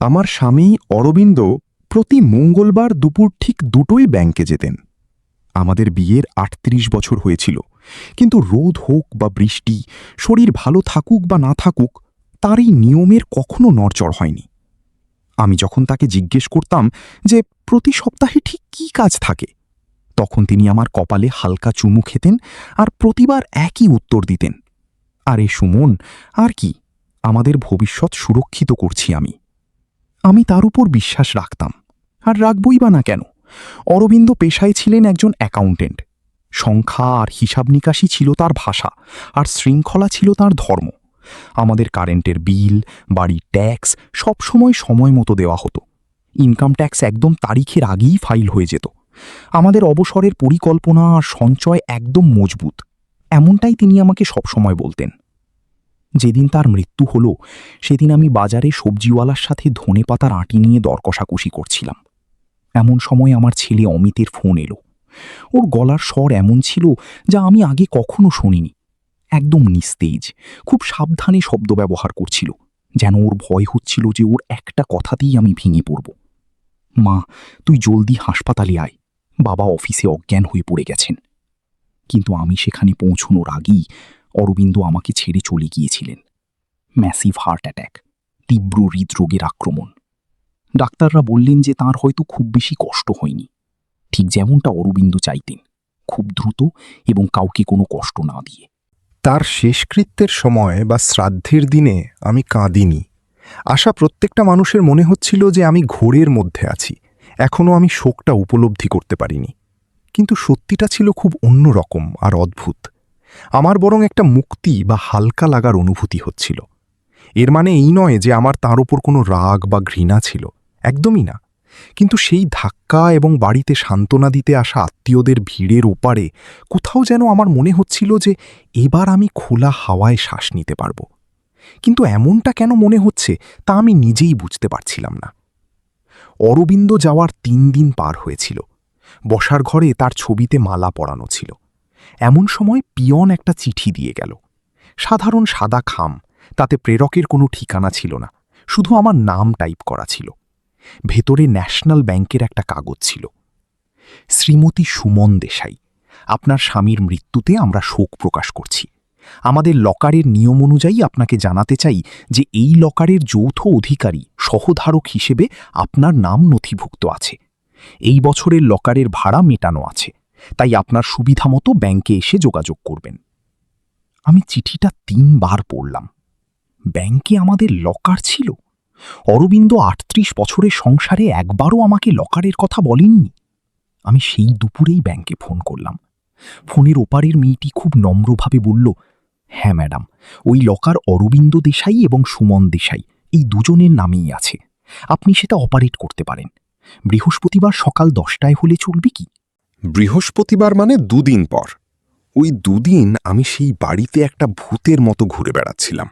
আমার স্বামী অরবিন্দ প্রতি মঙ্গলবার দুপুর ঠিক দুটোই ব্যাংকে যেতেন। আমাদের বিয়ের ৩৮ বছর হয়েছিল, কিন্তু রোদ হোক বা বৃষ্টি, শরীর ভালো থাকুক বা না থাকুক, তার এই নিয়মের কখনো নড়চড় হয়নি। আমি যখন তাকে জিজ্ঞেস করতাম যে প্রতি সপ্তাহে ঠিক কী কাজ থাকে, তখন তিনি আমার কপালে হালকা চুমু খেতেন আর প্রতিবার একই উত্তর দিতেন, আরে সুমন, আর কি, আমাদের ভবিষ্যৎ সুরক্ষিত করছি আমি। আমি তার উপর বিশ্বাস রাখতাম, আর রাখবই বা না কেন। অরবিন্দ পেশায় ছিলেন একজন অ্যাকাউন্টেন্ট। সংখ্যা আর হিসাব নিকাশই ছিল তার ভাষা, আর শৃঙ্খলা ছিল তার ধর্ম। আমাদের কারেন্টের বিল, বাড়ির ট্যাক্স সবসময় সময় মতো দেওয়া হতো। ইনকাম ট্যাক্স একদম তারিখের আগেই ফাইল হয়ে যেত। আমাদের অবসরের পরিকল্পনা আর সঞ্চয় একদম মজবুত, এমনটাই তিনি আমাকে সবসময় বলতেন। যেদিন তার মৃত্যু হলো, সেদিন আমি বাজারে সবজিওয়ালার সাথে ধনেপাতার আঁটি নিয়ে দর কষাকষি করছিলাম। এমন সময় আমার ছেলে অমিতের ফোন এলো। ওর গলার স্বর এমন ছিল যা আমি আগে কখনো শুনিনি। একদম নিস্তেজ, খুব সাবধানে শব্দ ব্যবহার করছিল, যেন ওর ভয় হচ্ছিল যে ওর একটা কথাতেই আমি ভেঙে পড়ব। মা, তুই জলদি হাসপাতালে আয়, বাবা অফিসে অজ্ঞান হয়ে পড়ে গেছেন। কিন্তু আমি সেখানে পৌঁছনোর আগেই অরবিন্দ আমাকে ছেড়ে চলে গিয়েছিলেন। ম্যাসিভ হার্ট অ্যাট্যাক, তীব্র হৃদরোগের আক্রমণ। ডাক্তাররা বললেন যে তাঁর হয়তো খুব বেশি কষ্ট হয়নি, ঠিক যেমনটা অরবিন্দ চাইতেন, খুব দ্রুত এবং কাউকে কোনো কষ্ট না দিয়ে। তার শেষকৃত্যের সময় বা শ্রাদ্ধের দিনে আমি কাঁদিনি। আশা প্রত্যেকটা মানুষের মনে হচ্ছিল যে আমি ঘোরের মধ্যে আছি, এখনও আমি শোকটা উপলব্ধি করতে পারিনি। কিন্তু সত্যিটা ছিল খুব অন্যরকম আর অদ্ভুত। আমার বরং একটা মুক্তি বা হালকা লাগার অনুভূতি হচ্ছিল। এর মানে এই নয় যে আমার তার ওপর কোনো রাগ বা ঘৃণা ছিল, একদমই না। কিন্তু সেই ধাক্কা এবং বাড়িতে সান্ত্বনা দিতে আসা আত্মীয়দের ভিড়ের ওপারে কোথাও যেন আমার মনে হচ্ছিল যে এবার আমি খোলা হাওয়ায় শ্বাস নিতে পারব। কিন্তু এমনটা কেন মনে হচ্ছে তা আমি নিজেই বুঝতে পারছিলাম না। অরবিন্দ যাওয়ার ৩ দিন পার হয়েছিল। বসার ঘরে তার ছবিতে মালা পরানো ছিল। এমন সময় পিয়ন একটা চিঠি দিয়ে গেল। সাধারণ সাদা খাম, তাতে প্রেরকের কোনো ঠিকানা ছিল না, শুধু আমার নাম টাইপ করা ছিল। ভেতরে ন্যাশনাল ব্যাংকের একটা কাগজ ছিল। শ্রীমতী সুমন দেশাই, আপনার স্বামীর মৃত্যুতে আমরা শোক প্রকাশ করছি। আমাদের লকারের নিয়ম অনুযায়ী আপনাকে জানাতে চাই যে এই লকারের যৌথ অধিকারী সহধারক হিসেবে আপনার নাম নথিভুক্ত আছে। এই বছরের লকারের ভাড়া মেটানো আছে, তাই আপনার সুবিধামতো ব্যাংকে এসে যোগাযোগ করবেন। আমি চিঠিটা ৩ বার পড়লাম। ব্যাংকে আমাদের লকার ছিল? অরবিন্দ ৩৮ বছরের সংসারে একবারও আমাকে লকারের কথা বলেননি। আমি সেই দুপুরেই ব্যাংকে ফোন করলাম। ফোনের ওপারের মেয়েটি খুব নম্রভাবে বলল, হ্যাঁ ম্যাডাম, ওই লকার অরবিন্দ দেশাই এবং সুমন দেশাই এই দুজনের নামেই আছে। আপনি সেটা অপারেট করতে পারেন। বৃহস্পতিবার সকাল 10টায় হলে চলবে কি? বৃহস্পতিবার মানে 2 দিন পর। ওই 2 দিন আমি সেই বাড়িতে একটা ভূতের মতো ঘুরে বেড়াচ্ছিলাম।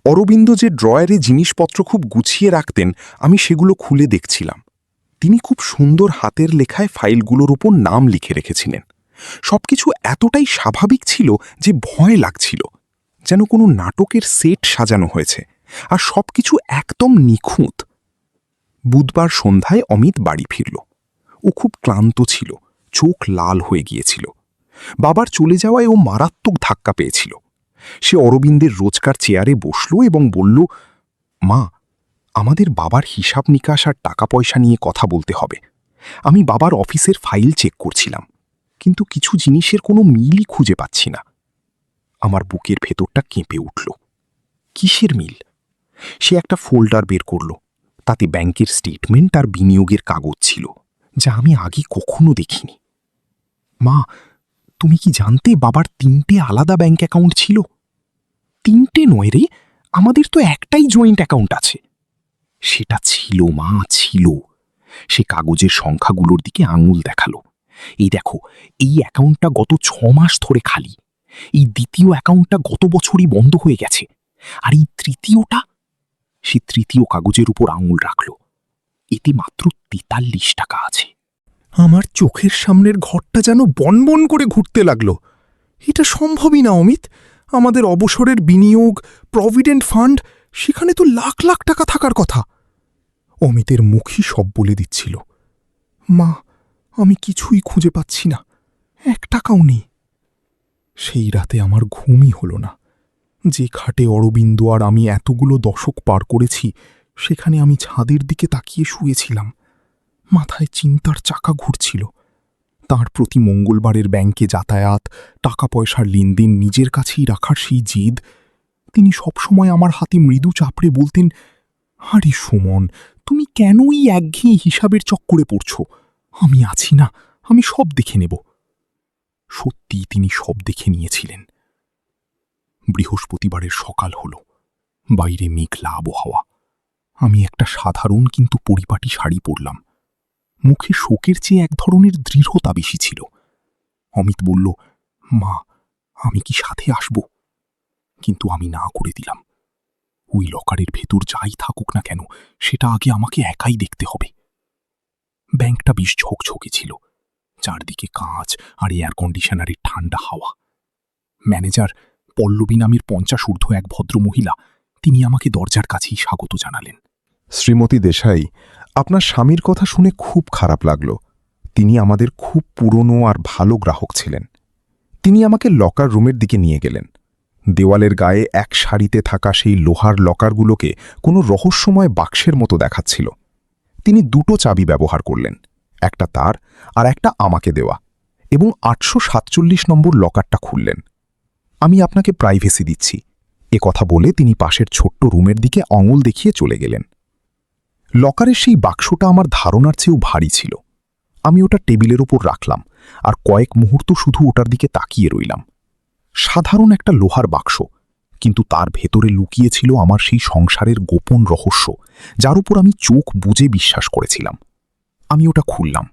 অরবিন্দ যে ড্রয়ারে জিনিসপত্র খুব গুছিয়ে রাখতেন, আমি সেগুলো খুলে দেখছিলাম। তিনি খুব সুন্দর হাতের লেখায় ফাইলগুলোর উপর নাম লিখে রেখেছিলেন। সবকিছু এতটাই স্বাভাবিক ছিল যে ভয় লাগছিল, যেন কোনো নাটকের সেট সাজানো হয়েছে, আর সবকিছু একদম নিখুঁত। বুধবার সন্ধ্যায় অমিত বাড়ি ফিরল। ও খুব ক্লান্ত ছিল, চোখ লাল হয়ে গিয়েছিল। বাবার চলে যাওয়ায় ও মারাত্মক ধাক্কা পেয়েছিল। সে অরবিন্দের রোজকার চেয়ারে বসল এবং বলল, মা, আমাদের বাবার হিসাব নিকাশ আর টাকা পয়সা নিয়ে কথা বলতে হবে। আমি বাবার অফিসের ফাইল চেক করছিলাম, কিন্তু কিছু জিনিসের কোনো মিলই খুঁজে পাচ্ছি না। আমার বুকের ভেতরটা কেঁপে উঠল। কিসের মিল? সে একটা ফোল্ডার বের করল। তাতে ব্যাংকের স্টেটমেন্ট আর বিনিয়োগের কাগজ ছিল, যা আমি আগে কখনো দেখিনি। মা, তুমি কি জানতে বাবার 3টে আলাদা ব্যাংক অ্যাকাউন্ট ছিল? 3টে নয় রে, আমাদের তো একটাই জয়েন্ট অ্যাকাউন্ট আছে। সেটা ছিল মা, ছিল। সে কাগজের সংখ্যাগুলোর দিকে আঙুল দেখালো। এই দেখো, এই অ্যাকাউন্টটা গত 6 মাস ধরে খালি। এই দ্বিতীয় অ্যাকাউন্টটা গত বছরই বন্ধ হয়ে গেছে। আর এই তৃতীয়টা? সে তৃতীয় কাগজের উপর আঙুল রাখল। এতে মাত্র 43 টাকা আছে। আমার চোখের সামনের ঘরটা যেন বনবন করে ঘুরতে লাগলো। এটা সম্ভবই না অমিত। আমাদের অবসরের বিনিয়োগ, প্রভিডেন্ট ফান্ড, সেখানে তো লাখ লাখ টাকা থাকার কথা। অমিতের মুখই সব বলে দিচ্ছিল। মা, আমি কিছুই খুঁজে পাচ্ছি না, 1 টাকাও নেই। সেই রাতে আমার ঘুমই হল না। যে খাটে অরবিন্দ আর আমি এতগুলো দশক পার করেছি, সেখানে আমি ছাদের দিকে তাকিয়ে শুয়েছিলাম। মাথায় চিন্তার চাকা ঘুরছিল। তাঁর প্রতি মঙ্গলবারের ব্যাংকে যাতায়াত, টাকা পয়সার লেনদেন নিজের কাছেই রাখার সেই জেদ। তিনি সবসময় আমার হাতে মৃদু চাপড়ে বলতেন, আরে সুমন, তুমি কেন এই একঘেয়ে হিসাবের চক্করে পড়ছ? আমি আছি না, আমি সব দেখে নেব। সত্যিই তিনি সব দেখে নিয়েছিলেন। বৃহস্পতিবারের সকাল হল। বাইরে মেঘলা আবহাওয়া। আমি একটা সাধারণ কিন্তু পরিপাটি শাড়ি পরলাম। মুখে শোকের চেয়ে এক ধরনের দৃঢ়তা বেশি ছিল। অমিত বলল, মা, আমি কি সাথে আসব? কিন্তু আমি না করে দিলাম। ওই লকারের ভেতর যাই থাকুক না কেন, সেটা আগে আমাকে একাই দেখতে হবে। ব্যাংকটা বেশ ঝকঝকে ছিল। চারদিকে কাঁচ আর এয়ার কন্ডিশনারের ঠান্ডা হাওয়া। ম্যানেজার পল্লবী নামের 50 ঊর্ধ্ব এক ভদ্রমহিলা, তিনি আমাকে দরজার কাছেই স্বাগত জানালেন। শ্রীমতী দেশাই, আপনার স্বামীর কথা শুনে খুব খারাপ লাগল। তিনি আমাদের খুব পুরনো আর ভালো গ্রাহক ছিলেন। তিনি আমাকে লকার রুমের দিকে নিয়ে গেলেন। দেওয়ালের গায়ে এক সারিতে থাকা সেই লোহার লকারগুলোকে কোনো রহস্যময় বাক্সের মতো দেখাচ্ছিল। তিনি 2টো চাবি ব্যবহার করলেন, একটা তার আর একটা আমাকে দেওয়া, এবং 847 নম্বর লকারটা খুললেন। আমি আপনাকে প্রাইভেসি দিচ্ছি, এ কথা বলে তিনি পাশের ছোট্ট রুমের দিকে আঙুল দেখিয়ে চলে গেলেন। লকারের সেই বাক্সটা আমার ধারণার চেয়েও ভারী ছিল। আমি ওটা টেবিলের ওপর রাখলাম আর কয়েক মুহূর্ত শুধু ওটার দিকে তাকিয়ে রইলাম। সাধারণ একটা লোহার বাক্স, কিন্তু তার ভেতরে লুকিয়ে ছিল আমার সেই সংসারের গোপন রহস্য, যার উপর আমি চোখ বুজে বিশ্বাস করেছিলাম। আমি ওটা খুললাম।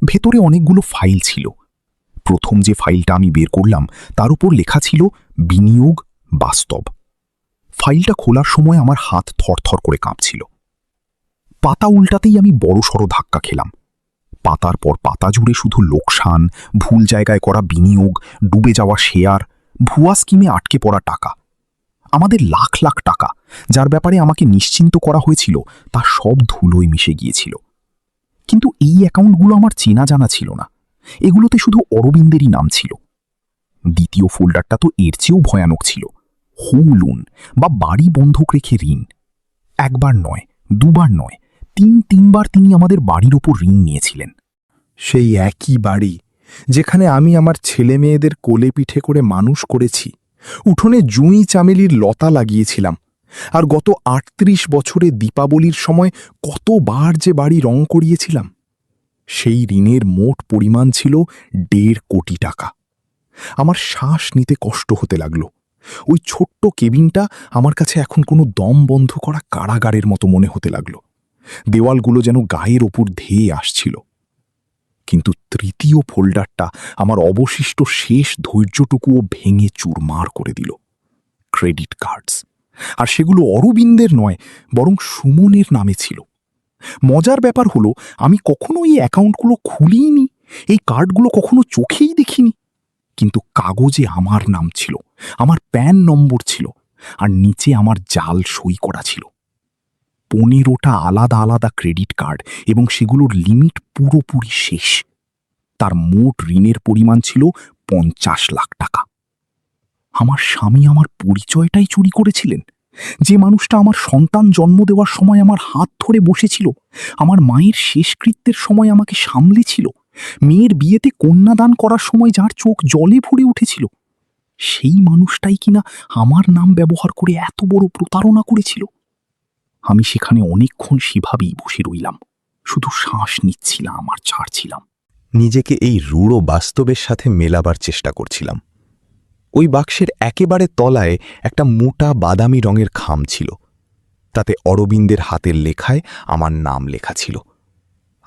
ভেতরে অনেকগুলো ফাইল ছিল। প্রথম যে ফাইলটা আমি বের করলাম, তার উপর লেখা ছিল বিনিয়োগ বাস্তব। ফাইলটা খোলার সময় আমার হাত থরথর করে কাঁপছিল। পাতা উল্টাতেই আমি বড়সড় ধাক্কা খেলাম। পাতার পর পাতা জুড়ে শুধু লোকসান, ভুল জায়গায় করা বিনিয়োগ, ডুবে যাওয়া শেয়ার, ভুয়া স্কিমে আটকে পড়া টাকা। আমাদের লাখ লাখ টাকা, যার ব্যাপারে আমাকে নিশ্চিন্ত করা হয়েছিল, তা সব ধুলোয় মিশে গিয়েছিল। কিন্তু এই অ্যাকাউন্টগুলো আমার চেনা জানা ছিল না। এগুলোতে শুধু অরবিন্দেরই নাম ছিল। দ্বিতীয় ফোল্ডারটা তো এর চেয়েও ভয়ানক ছিল। হোম লোন বা বাড়ি বন্ধক রেখে ঋণ। একবার নয়, দুবার নয়, 3বার তিনি আমাদের বাড়ির ওপর ঋণ নিয়েছিলেন। সেই একই বাড়ি, যেখানে আমি আমার ছেলে মেয়েদের কোলে পিঠে করে মানুষ করেছি। উঠোনে জুঁই চামেলির লতা লাগিয়েছিলাম। আর গত 38 বছরে দীপাবলির সময় কতবার যে বাড়ি রং করিয়েছিলাম। সেই ঋণের মোট পরিমাণ ছিল 1.5 কোটি টাকা। আমার শ্বাস নিতে কষ্ট হতে লাগল। ওই ছোট্ট কেবিনটা আমার কাছে এখন কোনো দম বন্ধ করা কারাগারের মতো মনে হতে লাগল। দেওয়ালগুলো যেন গায়ের ওপর ধেয়ে আসছিল। কিন্তু তৃতীয় ফোল্ডারটা আমার অবশিষ্ট শেষ ধৈর্যটুকুও ভেঙে চুরমার করে দিল। Credit cards. আর সেগুলো অরবিন্দের নয়, বরং সুমনের নামে ছিল। মজার ব্যাপার হলো, আমি কখনো এই অ্যাকাউন্টগুলো খুলিনি, এই কার্ডগুলো কখনো চোখেই দেখিনি। কিন্তু কাগজে আমার নাম ছিল, আমার প্যান নম্বর ছিল, আর নিচে আমার জাল সই করা ছিল। 15টা আলাদা আলাদা ক্রেডিট কার্ড, এবং সেগুলোর লিমিট পুরোপুরি শেষ। তার মোট ঋণের পরিমাণ ছিল 50 লাখ টাকা। আমার স্বামী আমার পরিচয়টাই চুরি করেছিলেন। যে মানুষটা আমার সন্তান জন্ম দেওয়ার সময় আমার হাত ধরে বসেছিল, আমার মায়ের শেষকৃত্যের সময় আমাকে সামলেছিল, মেয়ের বিয়েতে কন্যাদান করার সময় যার চোখ জলে ভরে উঠেছিল, সেই মানুষটাই কিনা আমার নাম ব্যবহার করে এত বড় প্রতারণা করেছিল। আমি সেখানে অনেকক্ষণ সেভাবেই বসে রইলাম, শুধু শ্বাস নিচ্ছিলাম আর ছাড়ছিলাম। নিজেকে এই রূঢ় বাস্তবের সাথে মেলাবার চেষ্টা করছিলাম। ওই বাক্সের একেবারে তলায় একটা মোটা বাদামি রঙের খাম ছিল। তাতে অরবিন্দের হাতের লেখায় আমার নাম লেখা ছিল।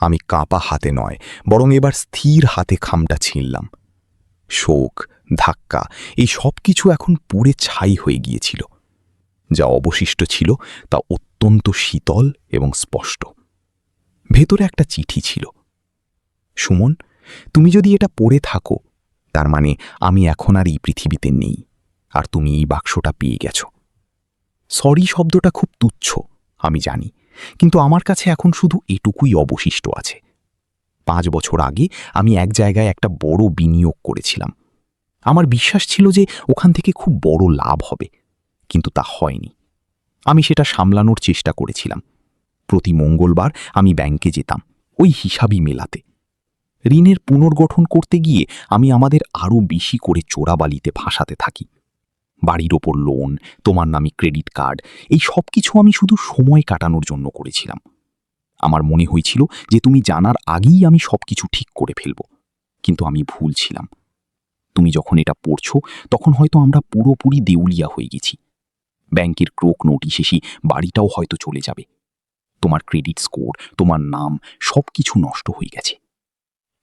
আমি কাঁপা হাতে নয়, বরং এবার স্থির হাতে খামটা ছিঁড়লাম। শোক, ধাক্কা, এই সব কিছু এখন পুড়ে ছাই হয়ে গিয়েছিল। যা অবশিষ্ট ছিল তা অত্যন্ত শীতল এবং স্পষ্ট। ভেতরে একটা চিঠি ছিল। সুমন, তুমি যদি এটা পড়ে থাকো, তার মানে আমি এখন আর এই পৃথিবীতে নেই, আর তুমি এই বাক্সটা পেয়ে গেছ। সরি শব্দটা খুব তুচ্ছ, আমি জানি, কিন্তু আমার কাছে এখন শুধু এটুকুই অবশিষ্ট আছে। 5 বছর আগে আমি এক জায়গায় একটা বড় বিনিয়োগ করেছিলাম। আমার বিশ্বাস ছিল যে ওখান থেকে খুব বড় লাভ হবে, কিন্তু তা হয়নি। আমি সেটা সামলানোর চেষ্টা করেছিলাম। প্রতি মঙ্গলবার আমি ব্যাংকে যেতাম ওই হিসাবই মেলাতে। ঋণের পুনর্গঠন করতে গিয়ে আমি আমাদের আরও বেশি করে চোরাবালিতে ফাঁসাতে থাকি। বাড়ির ওপর লোন, তোমার নামে ক্রেডিট কার্ড, এই সব কিছু আমি শুধু সময় কাটানোর জন্য করেছিলাম। আমার মনে হয়েছিল যে তুমি জানার আগেই আমি সবকিছু ঠিক করে ফেলব, কিন্তু আমি ভুল ছিলাম। তুমি যখন এটা পড়ছো তখন হয়তো আমরা পুরোপুরি দেউলিয়া হয়ে গেছি। ব্যাংকের ক্রোক নোটিশ এসে বাড়িটাও হয়তো চলে যাবে। তোমার ক্রেডিট স্কোর, তোমার নাম, সবকিছু নষ্ট হয়ে গেছে।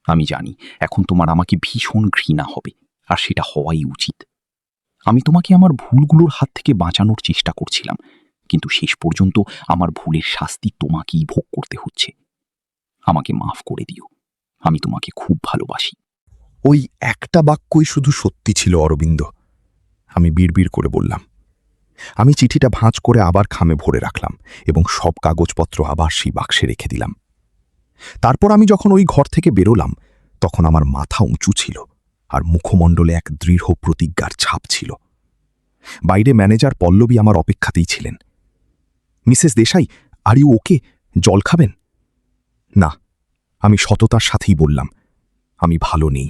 আমি জানি এখন তোমার আমাকে ভীষণ ঘৃণা হবে, আর সেটা হওয়াই উচিত। আমি তোমাকে আমার ভুলগুলোর হাত থেকে বাঁচানোর চেষ্টা করছিলাম, কিন্তু শেষ পর্যন্ত আমার ভুলের শাস্তি তোমাকেই ভোগ করতে হচ্ছে। আমাকে মাফ করে দিও, আমি তোমাকে খুব ভালোবাসি। ওই একটা বাক্যই শুধু সত্যি ছিল অরবিন্দ। আমি বিড়বিড় করে বললাম। আমি চিঠিটা ভাঁজ করে আবার খামে ভরে রাখলাম এবং সব কাগজপত্র আবার সেই বাক্সে রেখে দিলাম। তারপর আমি যখন ওই ঘর থেকে বেরোলাম তখন আমার মাথা উঁচু ছিল আর মুখমণ্ডলে এক দৃঢ় প্রতিজ্ঞার ছাপ ছিল। বাইরে ম্যানেজার পল্লবী আমার অপেক্ষাতেই ছিলেন। Mrs Desai, are you okay? জল খাবেন? না, আমি সততার সাথেই বললাম, আমি ভালো নেই,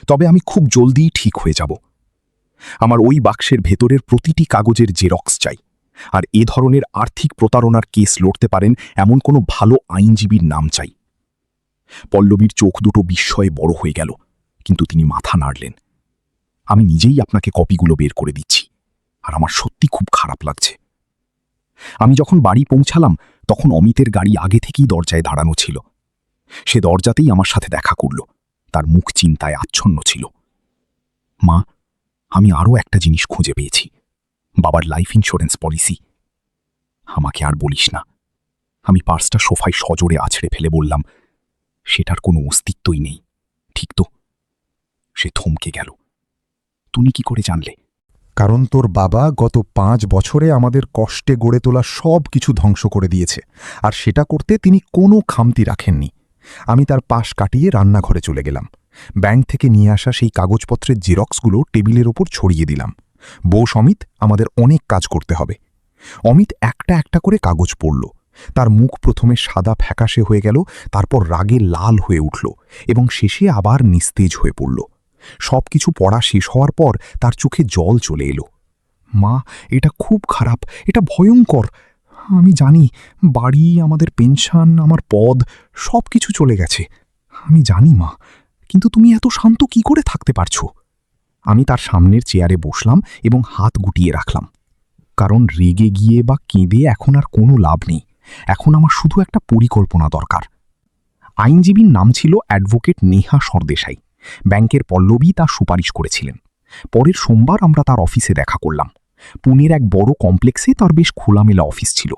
তবে আমি খুব জলদিই ঠিক হয়ে যাব। আমার ওই বাক্সের ভেতরের প্রতিটি কাগজের জেরক্স চাই, আর এ ধরনের আর্থিক প্রতারণার কেস লড়তে পারেন এমন কোনো ভালো আইনজীবীর নাম চাই। পল্লবীর চোখ দুটো বিস্ময়ে বড় হয়ে গেল, কিন্তু তিনি মাথা নাড়লেন। আমি নিজেই আপনাকে কপিগুলো বের করে দিচ্ছি, আর আমার সত্যি খুব খারাপ লাগছে। আমি যখন বাড়ি পৌঁছালাম তখন অমিতের গাড়ি আগে থেকেই দরজায় দাঁড়ানো ছিল। সে দরজাতেই আমার সাথে দেখা করল। তার মুখ চিন্তায় আচ্ছন্ন ছিল। মা, আমি আরও একটা জিনিস খুঁজে পেয়েছি, বাবার লাইফ ইন্স্যুরেন্স পলিসি। আমাকে আর বলিস না। আমি পার্সটা সোফায় সজোরে আছড়ে ফেলে বললাম, সেটার কোনো অস্তিত্বই নেই, ঠিক তো? সে থমকে গেল। তুমি কি করে জানলে? কারণ তোর বাবা গত 5 বছরে আমাদের কষ্টে গড়ে তোলা সব কিছু ধ্বংস করে দিয়েছে, আর সেটা করতে তিনি কোনো খামতি রাখেননি। আমি তার পাশ কাটিয়ে রান্নাঘরে চলে গেলাম। ব্যাংক থেকে নিয়ে আসা সেই কাগজপত্রের জেরক্সগুলো টেবিলের ওপর ছড়িয়ে দিলাম। বোস অমিত, আমাদের অনেক কাজ করতে হবে। অমিত একটা একটা করে কাগজ পড়ল। তার মুখ প্রথমে সাদা ফ্যাকাশে হয়ে গেল, তারপর রাগে লাল হয়ে উঠল এবং শেষে আবার নিস্তেজ হয়ে পড়ল। সবকিছু পড়া শেষ হওয়ার পর তার চোখে জল চলে এলো। মা, এটা খুব খারাপ, এটা ভয়ঙ্কর। আমি জানি, বাড়ি, আমাদের পেনশন, আমার পদ, সব কিছু চলে গেছে। আমি জানি মা, কিন্তু তুমি এত শান্ত কি করে থাকতে পারছো? আমি তার সামনের চেয়ারে বসলাম এবং হাত গুটিয়ে রাখলাম। কারণ রেগে গিয়ে বা কেঁদে এখন আর কোনো লাভ নেই। এখন আমার শুধু একটা পরিকল্পনা দরকার। আইনজীবীর নাম ছিল অ্যাডভোকেট নেহা সরদেশাই। ব্যাংকের পল্লবী তা সুপারিশ করেছিলেন। পরের সোমবার আমরা তার অফিসে দেখা করলাম। পুনের এক বড় কমপ্লেক্সে তার বেশ খোলামেলা অফিস ছিল।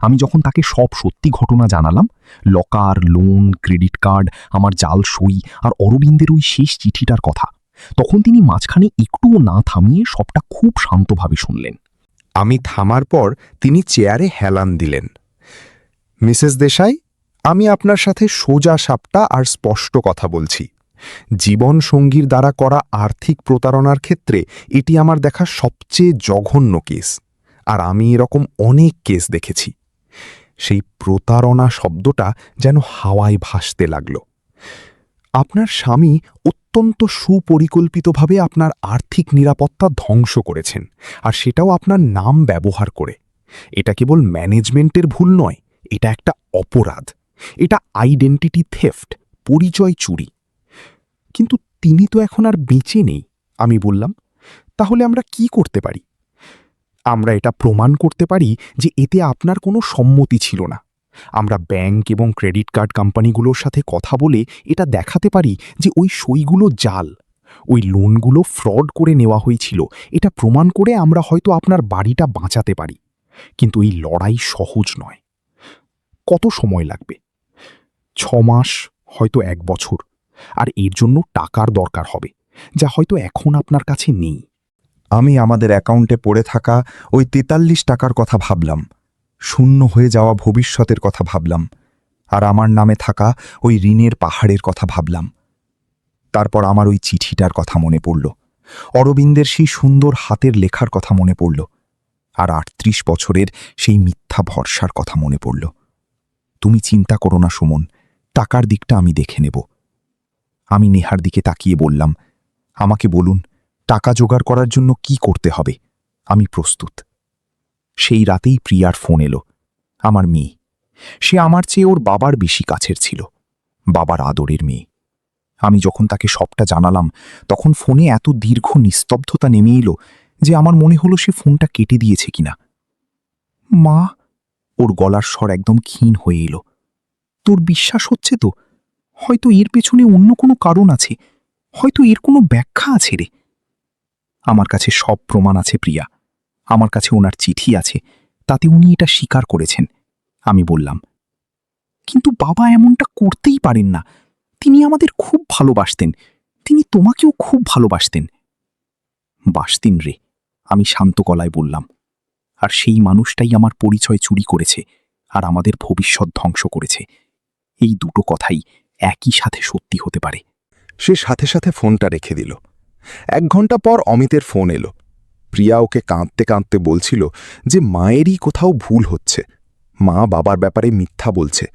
আমি যখন তাকে সব সত্যি ঘটনা জানালাম, লকার, লোন, ক্রেডিট কার্ড, আমার জাল সই আর অরবিন্দের ওই শেষ চিঠিটার কথা, তখন তিনি মাঝখানে একটুও না থামিয়ে সবটা খুব শান্তভাবে শুনলেন। আমি থামার পর তিনি চেয়ারে হেলান দিলেন। মিসেস দেশাই, আমি আপনার সাথে সোজা সাপটা আর স্পষ্ট কথা বলছি। জীবন সঙ্গীর দ্বারা করা আর্থিক প্রতারণার ক্ষেত্রে এটি আমার দেখা সবচেয়ে জঘন্য কেস, আর আমি এরকম অনেক কেস দেখেছি। সেই প্রতারণা শব্দটা যেন হাওয়ায় ভাসতে লাগল। আপনার স্বামী অত্যন্ত সুপরিকল্পিতভাবে আপনার আর্থিক নিরাপত্তা ধ্বংস করেছেন, আর সেটাও আপনার নাম ব্যবহার করে। এটা কেবল ম্যানেজমেন্টের ভুল নয়, এটা একটা অপরাধ। এটা আইডেন্টিটি থেফট, পরিচয় চুরি। কিন্তু তিনি তো এখন আর বেঁচে নেই, আমি বললাম। তাহলে আমরা কি করতে পারি? আমরা এটা প্রমাণ করতে পারি যে এতে আপনার কোনো সম্মতি ছিল না। আমরা ব্যাংক এবং ক্রেডিট কার্ড কোম্পানিগুলোর সাথে কথা বলে এটা দেখাতে পারি যে ওই সইগুলো জাল, ওই লোনগুলো ফ্রড করে নেওয়া হয়েছিল। এটা প্রমাণ করে আমরা হয়তো আপনার বাড়িটা বাঁচাতে পারি। কিন্তু এই লড়াই সহজ নয়। কত সময় লাগবে? 6 মাস, হয়তো 1 বছর। আর এর জন্য টাকার দরকার হবে, যা হয়তো এখন আপনার কাছে নেই। আমি আমাদের অ্যাকাউন্টে পড়ে থাকা ওই 43 টাকার কথা ভাবলাম। শূন্য হয়ে যাওয়া ভবিষ্যতের কথা ভাবলাম, আর আমার নামে থাকা ওই ঋণের পাহাড়ের কথা ভাবলাম। তারপর আমার ওই চিঠিটার কথা মনে পড়ল, অরবিন্দের সেই সুন্দর হাতের লেখার কথা মনে পড়ল, আর ৩৮ বছরের সেই মিথ্যা ভরসার কথা মনে পড়ল। তুমি চিন্তা করো না সুমন, টাকার দিকটা আমি দেখে নেব। আমি নেহার দিকে তাকিয়ে বললাম, আমাকে বলুন টাকা জোগাড় করার জন্য কি করতে হবে, আমি প্রস্তুত। সেই রাতেই প্রিয়ার ফোন এলো, আমার মেয়ে। সে আমার চেয়ে ওর বাবার বেশি কাছের ছিল, বাবার আদরের মেয়ে। আমি যখন তাকে সবটা জানালাম, তখন ফোনে এত দীর্ঘ নিস্তব্ধতা নেমে এলো যে আমার মনে হলো সে ফোনটা কেটে দিয়েছে কিনা। মা, ওর গলার স্বর একদম ক্ষীণ হয়ে এলো, তোর বিশ্বাস হচ্ছে তো? হয়তো এর পেছনে অন্য কোনো কারণ আছে, হয়তো এর কোনো ব্যাখ্যা আছে রে। আমার কাছে সব প্রমাণ আছে প্রিয়া, আমার কাছে ওনার চিঠি আছে, তাতে উনি এটা স্বীকার করেছেন। আমি বললাম, কিন্তু বাবা এমনটা করতেই পারেন না, তিনি আমাদের খুব ভালোবাসতেন, তিনি তোমাকেও খুব ভালোবাসতেন। বাসতেন রে, আমি শান্ত গলায় বললাম, আর সেই মানুষটাই আমার পরিচয় চুরি করেছে আর আমাদের ভবিষ্যৎ ধ্বংস করেছে। এই দুটো কথাই একই সাথে সত্যি হতে পারে। সে সাথে সাথে ফোনটা রেখে দিল। ১ ঘন্টা পর অমিতের ফোন এলো। প্রিয়া ওকে কাঁদতে কাঁদতে বলছিল যে মায়েরই কোথাও ভুল হচ্ছে, মা বাবার ব্যাপারে মিথ্যা বলছে,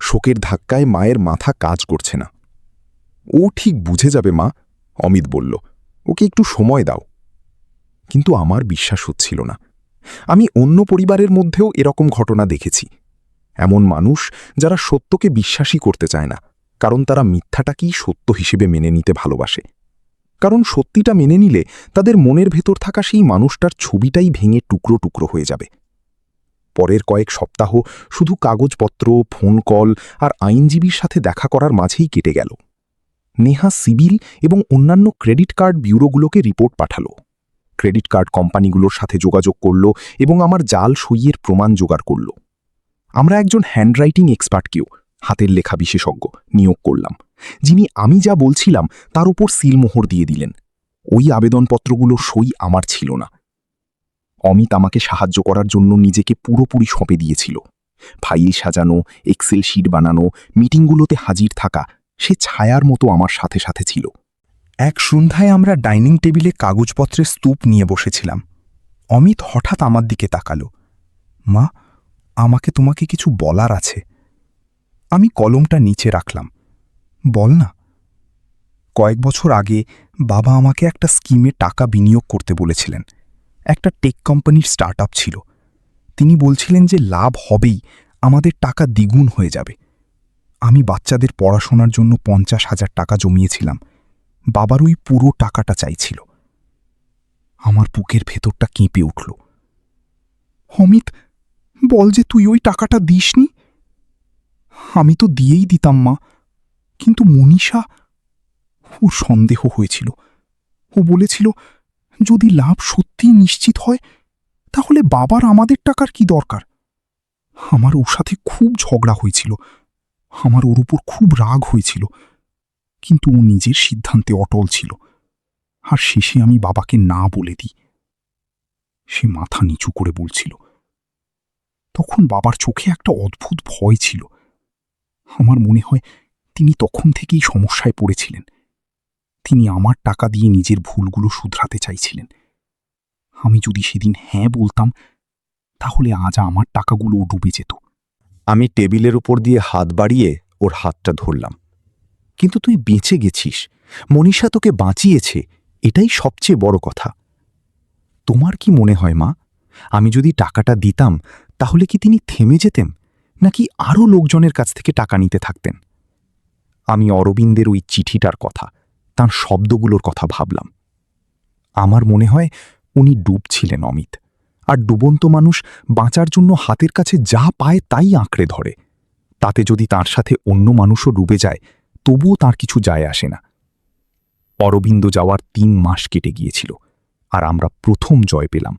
শোকের ধাক্কায় মায়ের মাথা কাজ করছে না। ও ঠিক বুঝে যাবে মা, অমিত বলল, ওকে একটু সময় দাও। কিন্তু আমার বিশ্বাস হচ্ছিল না। আমি অন্য পরিবারের মধ্যেও এরকম ঘটনা দেখেছি। এমন মানুষ যারা সত্যকে বিশ্বাসই করতে চায় না, কারণ তারা মিথ্যাটাকেই সত্য হিসেবে মেনে নিতে ভালোবাসে। কারণ সত্যিটা মেনে নিলে তাদের মনের ভেতর থাকা সেই মানুষটার ছবিটাই ভেঙে টুকরো টুকরো হয়ে যাবে। পরের কয়েক সপ্তাহ শুধু কাগজপত্র, ফোন কল আর আইনজীবীর সাথে দেখা করার মাঝেই কেটে গেল। নেহা সিবিল এবং অন্যান্য ক্রেডিট কার্ড ব্যুরোগুলোকে রিপোর্ট পাঠালো। ক্রেডিট কার্ড কোম্পানিগুলোর সাথে যোগাযোগ করল এবং আমার জাল সইয়ের প্রমাণ জোগাড় করল। আমরা একজন হ্যান্ডরাইটিং এক্সপার্টকেও, হাতের লেখা বিশেষজ্ঞ, নিয়োগ করলাম, যিনি আমি যা বলছিলাম তার উপর সিলমোহর দিয়ে দিলেন। ওই আবেদনপত্রগুলোর সই আমার ছিল না। অমিত আমাকে সাহায্য করার জন্য নিজেকে পুরোপুরি সঁপে দিয়েছিল। ফাইল সাজানো, এক্সেল শিট বানানো, মিটিংগুলোতে হাজির থাকা, সে ছায়ার মতো আমার সাথে সাথে ছিল। এক সন্ধ্যায় আমরা ডাইনিং টেবিলে কাগজপত্রের স্তূপ নিয়ে বসেছিলাম। অমিত হঠাৎ আমার দিকে তাকালো, মা, আমাকে তোমাকে কিছু বলার আছে। আমি কলমটা নিচে রাখলাম। বল না। কয়েক বছর আগে বাবা আমাকে একটা স্কিমে টাকা বিনিয়োগ করতে বলেছিলেন। একটা টেক কোম্পানির স্টার্টআপ ছিল। তিনি বলছিলেন যে লাভ হবেই, আমাদের টাকা দ্বিগুণ হয়ে যাবে। আমি বাচ্চাদের পড়াশোনার জন্য ৫০,০০০ টাকা জমিয়েছিলাম। বাবার ওই পুরো টাকাটা চাইছিল। আমার বুকের ভেতরটা কেঁপে উঠল। অমিত, বল যে তুই ওই টাকাটা দিসনি। আমি তো দিয়েই দিতাম মা, কিন্তু মনীষা, ওর সন্দেহ হয়েছিল। ও বলেছিল যদি লাভ সত্যিই নিশ্চিত হয় তাহলে বাবার আমাদের টাকার কি দরকার। আমার ওর সাথে খুব ঝগড়া হয়েছিল, আমার ওর উপর খুব রাগ হয়েছিল, কিন্তু ও নিজের সিদ্ধান্তে অটল ছিল। আর শেষে আমি বাবাকে না বলে দিই। সে মাথা নিচু করে বলছিল। তখন বাবার চোখে একটা অদ্ভুত ভয় ছিল। আমার মনে হয় তিনি তখন থেকেই সমস্যায় পড়েছিলেন। তিনি আমার টাকা দিয়ে নিজের ভুলগুলো শুধরাতে চাইছিলেন। আমি যদি সেদিন হ্যাঁ বলতাম তাহলে আজ আমার টাকাগুলো ডুবে যেত। আমি টেবিলের উপর দিয়ে হাত বাড়িয়ে ওর হাতটা ধরলাম। কিন্তু তুই বেঁচে গেছিস, মনীষা তোকে বাঁচিয়েছে, এটাই সবচেয়ে বড় কথা। তোমার কি মনে হয় মা, আমি যদি টাকাটা দিতাম তাহলে কি তিনি থেমে যেতেন, নাকি আরও লোকজনের কাছ থেকে টাকা নিতে থাকতেন? আমি অরবিন্দের ওই চিঠিটার কথা, তার শব্দগুলোর কথা ভাবলাম। আমার মনে হয় উনি ডুবছিলেন অমিত, আর ডুবন্ত মানুষ বাঁচার জন্য হাতের কাছে যা পায় তাই আঁকড়ে ধরে। তাতে যদি তার সাথে অন্য মানুষও ডুবে যায় তবুও তার কিছু যায় আসে না। অরবিন্দ যাওয়ার ৩ মাস কেটে গিয়েছিল, আর আমরা প্রথম জয় পেলাম।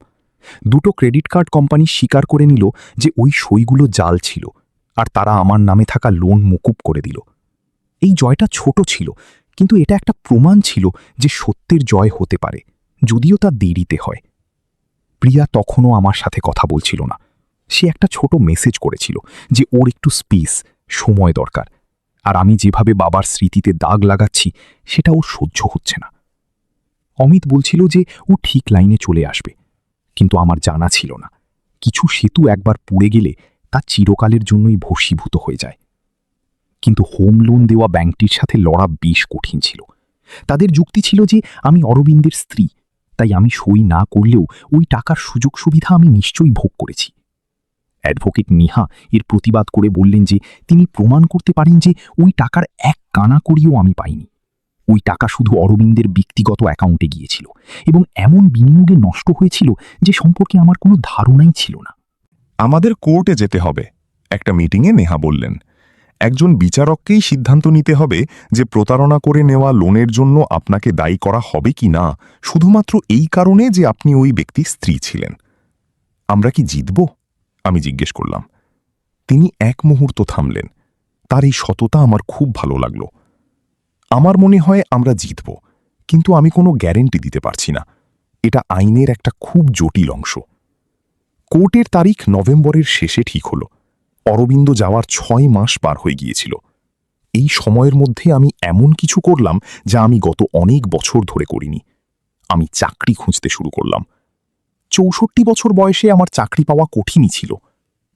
2টো ক্রেডিট কার্ড কোম্পানি স্বীকার করে নিল যে ওই সইগুলো জাল ছিল, আর তারা আমার নামে থাকা লোন মকুব করে দিল। এই জয়টা ছোট ছিল, কিন্তু এটা একটা প্রমাণ ছিল যে সত্যের জয় হতে পারে, যদিও তা দেরিতে হয়। প্রিয়া তখনও আমার সাথে কথা বলছিল না। সে একটা ছোট মেসেজ করেছিল যে ওর একটু স্পেস, সময় দরকার, আর আমি যেভাবে বাবার স্মৃতিতে দাগ লাগাচ্ছি সেটা ওর সহ্য হচ্ছে না। অমিত বলছিল যে ও ঠিক লাইনে চলে আসবে, কিন্তু আমার জানা ছিল না কিছু সেতু একবার পুড়ে গেলে তা চিরকালের জন্যই ভস্মীভূত হয়ে যায়। কিন্তু হোম লোন দেওয়া ব্যাংকটির সাথে লড়া বেশ কঠিন ছিল। তাদের যুক্তি ছিল যে আমি অরবিন্দের স্ত্রী, তাই আমি সই না করলেও ওই টাকার সুযোগ সুবিধা আমি নিশ্চয়ই ভোগ করেছি। অ্যাডভোকেট নিহা এর প্রতিবাদ করে বললেন যে তিনি প্রমাণ করতে পারেন যে ওই টাকার এক কানা করিও আমি পাইনি। ওই টাকা শুধু অরবিন্দের ব্যক্তিগত অ্যাকাউন্টে গিয়েছিল এবং এমন বিনিয়োগে নষ্ট হয়েছিল যে সম্পর্কে আমার কোনো ধারণাই ছিল না। আমাদের কোর্টে যেতে হবে, একটা মিটিংয়ে নেহা বললেন। একজন বিচারককেই সিদ্ধান্ত নিতে হবে যে প্রতারণা করে নেওয়া লোনের জন্য আপনাকে দায়ী করা হবে কি না, শুধুমাত্র এই কারণে যে আপনি ওই ব্যক্তির স্ত্রী ছিলেন। আমরা কি জিতব? আমি জিজ্ঞেস করলাম। তিনি এক মুহূর্ত থামলেন। তার এই সততা আমার খুব ভালো লাগলো। আমার মনে হয় আমরা জিতব, কিন্তু আমি কোনো গ্যারেন্টি দিতে পারছি না। এটা আইনের একটা খুব জটিল অংশ। কোর্টের তারিখ নভেম্বরের শেষে ঠিক হলো। অরবিন্দ যাওয়ার 6 মাস পার হয়ে গিয়েছিল। এই সময়ের মধ্যে আমি এমন কিছু করলাম যা আমি গত অনেক বছর ধরে করিনি। আমি চাকরি খুঁজতে শুরু করলাম। 64 বছর বয়সে আমার চাকরি পাওয়া কঠিনই ছিল।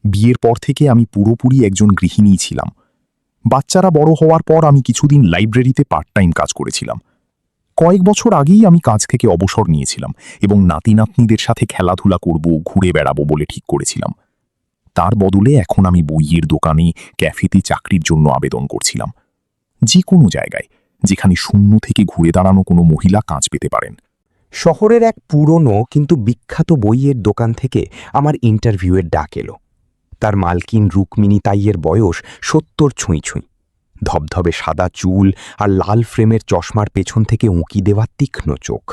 বিয়ের পর থেকে আমি পুরোপুরি একজন গৃহিণী ছিলাম। বাচ্চারা বড় হওয়ার পর আমি কিছুদিন লাইব্রেরিতে পার্ট টাইম কাজ করেছিলাম। কয়েক বছর আগেই আমি কাজ থেকে অবসর নিয়েছিলাম এবং নাতি নাতনিদের সাথে খেলাধুলা করব, ঘুরে বেড়াবো বলে ঠিক করেছিলাম। তার বদলে এখন আমি বইয়ের দোকানে, ক্যাফেতে চাকরির জন্য আবেদন করছিলাম। যে কোনো জায়গায় যেখানে শূন্য থেকে ঘুরে দাঁড়ানো কোনো মহিলা কাজ পেতে পারেন। শহরের এক পুরনো কিন্তু বিখ্যাত বইয়ের দোকান থেকে আমার ইন্টারভিউয়ের ডাক এলো। তার মালকিন রুক্মিণী তাইয়ের বয়স 70 ছুঁই ছুঁই। ধবধবে সাদা চুল আর লাল ফ্রেমের চশমার পেছন থেকে উঁকি দেওয়া তীক্ষ্ণ চোখ।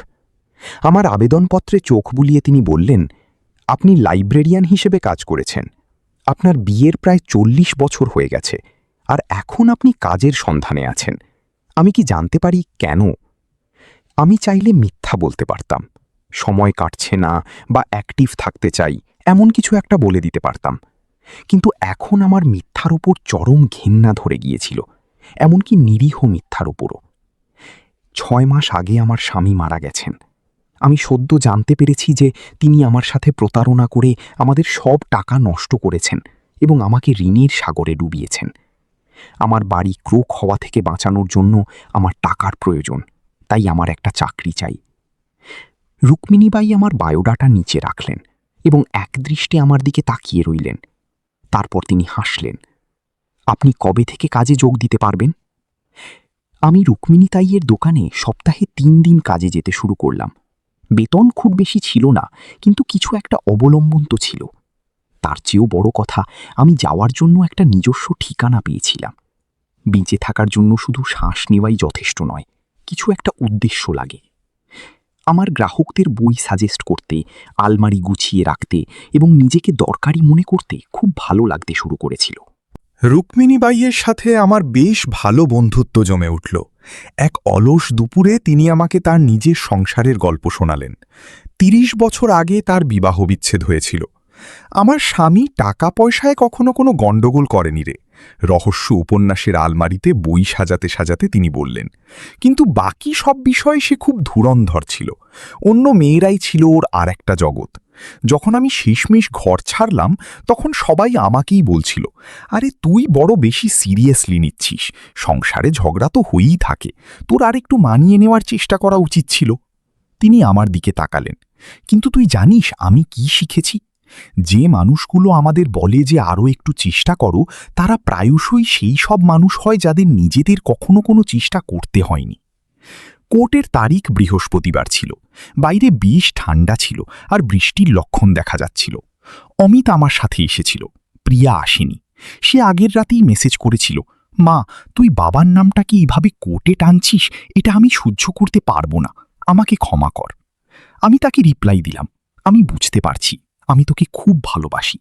আমার আবেদনপত্রে চোখ বুলিয়ে তিনি বললেন, আপনি লাইব্রেরিয়ান হিসেবে কাজ করেছেন। আপনার বিয়ের প্রায় 40 বছর হয়ে গেছে, আর এখন আপনি কাজের সন্ধানে আছেন। আমি কি জানতে পারি কেন? আমি চাইলে মিথ্যা বলতে পারতাম, সময় কাটছে না বা অ্যাক্টিভ থাকতে চাই এমন কিছু একটা বলে দিতে পারতাম। কিন্তু এখন আমার মিথ্যার ওপর চরম ঘেন্না ধরে গিয়েছিল, এমনকি নিরীহ মিথ্যার ওপরও। 6 মাস আগে আমার স্বামী মারা গেছেন। আমি সদ্য জানতে পেরেছি যে তিনি আমার সাথে প্রতারণা করে আমাদের সব টাকা নষ্ট করেছেন এবং আমাকে ঋণের সাগরে ডুবিয়েছেন। আমার বাড়ি ক্রোক হওয়া থেকে বাঁচানোর জন্য আমার টাকার প্রয়োজন, তাই আমার একটা চাকরি চাই। রুক্মিণীবাই আমার বায়োডাটা নিচে রাখলেন এবং একদৃষ্টে আমার দিকে তাকিয়ে রইলেন। তারপর তিনি হাসলেন। আপনি কবে থেকে কাজে যোগ দিতে পারবেন? আমি রুক্মিণী তাইয়ের দোকানে সপ্তাহে 3 দিন কাজে যেতে শুরু করলাম। বেতন খুব বেশি ছিল না, কিন্তু কিছু একটা অবলম্বন তো ছিল। তার চেয়েও বড় কথা, আমি যাওয়ার জন্য একটা নিজস্ব ঠিকানা পেয়েছিলাম। বেঁচে থাকার জন্য শুধু শ্বাস নেওয়াই যথেষ্ট নয়, কিছু একটা উদ্দেশ্য লাগে। আমার গ্রাহকদের বই সাজেস্ট করতে, আলমারি গুছিয়ে রাখতে এবং নিজেকে দরকারি মনে করতে খুব ভালো লাগতে শুরু করেছিল। রুক্মিণীবাইয়ের সাথে আমার বেশ ভালো বন্ধুত্ব জমে উঠল। এক অলস দুপুরে তিনি আমাকে তার নিজের সংসারের গল্প শোনালেন। 30 বছর আগে তার বিবাহ বিচ্ছেদ হয়েছিল। আমার স্বামী টাকা পয়সায় কখনো কোনো গণ্ডগোল করেনি রে, রহস্য উপন্যাসের আলমারিতে বই সাজাতে সাজাতে তিনি বললেন। কিন্তু বাকি সব বিষয়ে সে খুব ধুরন্ধর ছিল। অন্য মেয়েরাই ছিল ওর আর একটা জগৎ। যখন আমি শেষমেশ ঘর ছাড়লাম, তখন সবাই আমাকেই বলছিল, আরে তুই বড় বেশি সিরিয়াসলি নিচ্ছিস, সংসারে ঝগড়া তো হয়েই থাকে, তোর আর একটু মানিয়ে নেওয়ার চেষ্টা করা উচিত ছিল। তিনি আমার দিকে তাকালেন। কিন্তু তুই জানিস আমি কি শিখেছি? যে মানুষগুলো আমাদের বলে যে আরও একটু চেষ্টা করো, তারা প্রায়শই সেই সব মানুষ হয় যাদের নিজেদের কখনো কোনো চেষ্টা করতে হয়নি। কোর্টের তারিখ বৃহস্পতিবার ছিল। বাইরে বেশ ঠান্ডা ছিল আর বৃষ্টির লক্ষণ দেখা যাচ্ছিল। অমিত আমার সাথে এসেছিল, প্রিয়া আসেনি। সে আগের রাতেই মেসেজ করেছিল, মা তুই বাবার নামটা কি এইভাবে কোর্টে টানছিস, এটা আমি সহ্য করতে পারবো না, আমাকে ক্ষমা কর। আমি তাকে রিপ্লাই দিলাম, আমি বুঝতে পারছি, আমি তোকে খুব ভালোবাসি।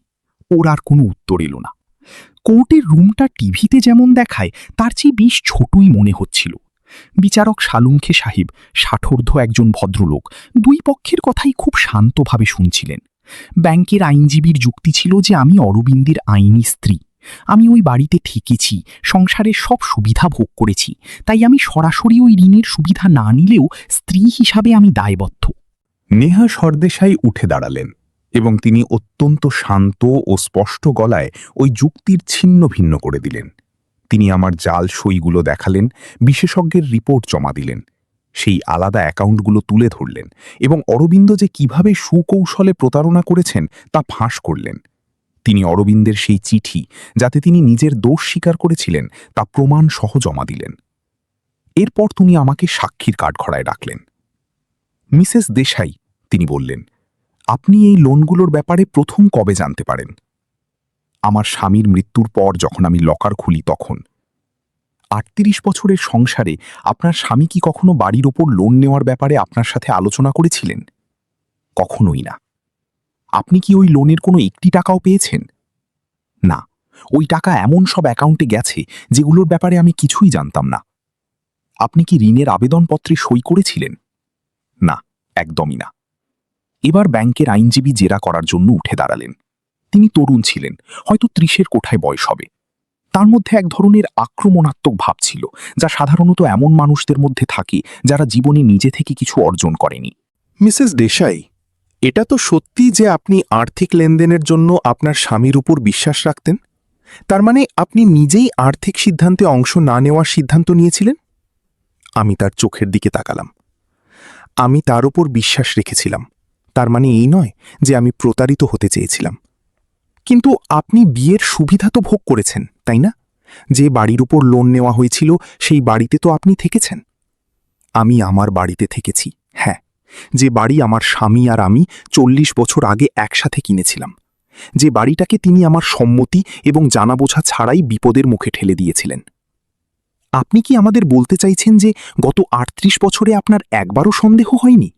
ওর আর কোনো উত্তর এলো না। কোর্টের রুমটা টিভিতে যেমন দেখায় তার চেয়ে বেশ ছোটই মনে হচ্ছিল। বিচারক সালুঙ্খে সাহেব, ষাটোর্ধ্ব একজন ভদ্রলোক, দুই পক্ষের কথাই খুব শান্তভাবে শুনছিলেন। ব্যাংকের আইনজীবীর যুক্তি ছিল যে আমি অরবিন্দের আইনি স্ত্রী, আমি ওই বাড়িতে থেকেছি, সংসারের সব সুবিধা ভোগ করেছি, তাই আমি সরাসরি ওই ঋণের সুবিধা না নিলেও স্ত্রী হিসাবে আমি দায়বদ্ধ। নেহা সরদেশাই উঠে দাঁড়ালেন এবং তিনি অত্যন্ত শান্ত ও স্পষ্ট গলায় ওই যুক্তির ছিন্ন ভিন্ন করে দিলেন। তিনি আমার জাল সইগুলো দেখালেন, বিশেষজ্ঞের রিপোর্ট জমা দিলেন, সেই আলাদা অ্যাকাউন্টগুলো তুলে ধরলেন এবং অরবিন্দ যে কিভাবে সুকৌশলে প্রতারণা করেছেন তা ফাঁস করলেন। তিনি অরবিন্দের সেই চিঠি, যাতে তিনি নিজের দোষ স্বীকার করেছিলেন, তা প্রমাণ সহ জমা দিলেন। এরপর তিনি আমাকে সাক্ষীর কাঠগড়ায় ডাকলেন। মিসেস দেশাই, তিনি বললেন, আপনি এই লোনগুলোর ব্যাপারে প্রথম কবে জানতে পারেন? আমার স্বামীর মৃত্যুর পর যখন আমি লকার খুলি তখন। ৩৮ বছরের সংসারে আপনার স্বামী কি কখনো বাড়ির ওপর লোন নেওয়ার ব্যাপারে আপনার সাথে আলোচনা করেছিলেন? কখনোই না। আপনি কি ওই লোনের কোনো একটি টাকাও পেয়েছেন? না, ওই টাকা এমন সব অ্যাকাউন্টে গেছে যেগুলোর ব্যাপারে আমি কিছুই জানতাম না। আপনি কি ঋণের আবেদনপত্রে সই করেছিলেন? না, একদমই না। এবার ব্যাংকের আইনজীবী জেরা করার জন্য উঠে দাঁড়ালেন। তিনি তরুণ ছিলেন, হয়তো ৩০-এর কোঠায় বয়স হবে। তার মধ্যে এক ধরনের আক্রমণাত্মক ভাব ছিল, যা সাধারণত এমন মানুষদের মধ্যে থাকে যারা জীবনে নিজে থেকে কিছু অর্জন করেনি। মিসেস দেশাই, এটা তো সত্যি যে আপনি আর্থিক লেনদেনের জন্য আপনার স্বামীর উপর বিশ্বাস রাখতেন? তার মানে আপনি নিজেই আর্থিক সিদ্ধান্তে অংশ না নেওয়ার সিদ্ধান্ত নিয়েছিলেন? আমি তার চোখের দিকে তাকালাম। আমি তার উপর বিশ্বাস রেখেছিলাম, তার মানে এই নয় যে আমি প্রতারিত হতে চেয়েছিলাম। কিন্তু আপনি বিয়ের সুবিধা তো ভোগ করেছেন, তাই না? যে বাড়ির উপর লোন নেওয়া হয়েছিল সেই বাড়িতে তো আপনি থেকেছেন। আমি আমার বাড়িতে থেকেছি, হ্যাঁ, যে বাড়ি আমার স্বামী আর আমি ৪০ বছর আগে একসাথে কিনেছিলাম, যে বাড়িটাকে তিনি আমার সম্মতি এবং জানাবোঝা ছাড়াই বিপদের মুখে ঠেলে দিয়েছিলেন। আপনি কি আমাদের বলতে চাইছেন যে গত ৩৮ বছরে আপনার একবারও সন্দেহ হয়নি?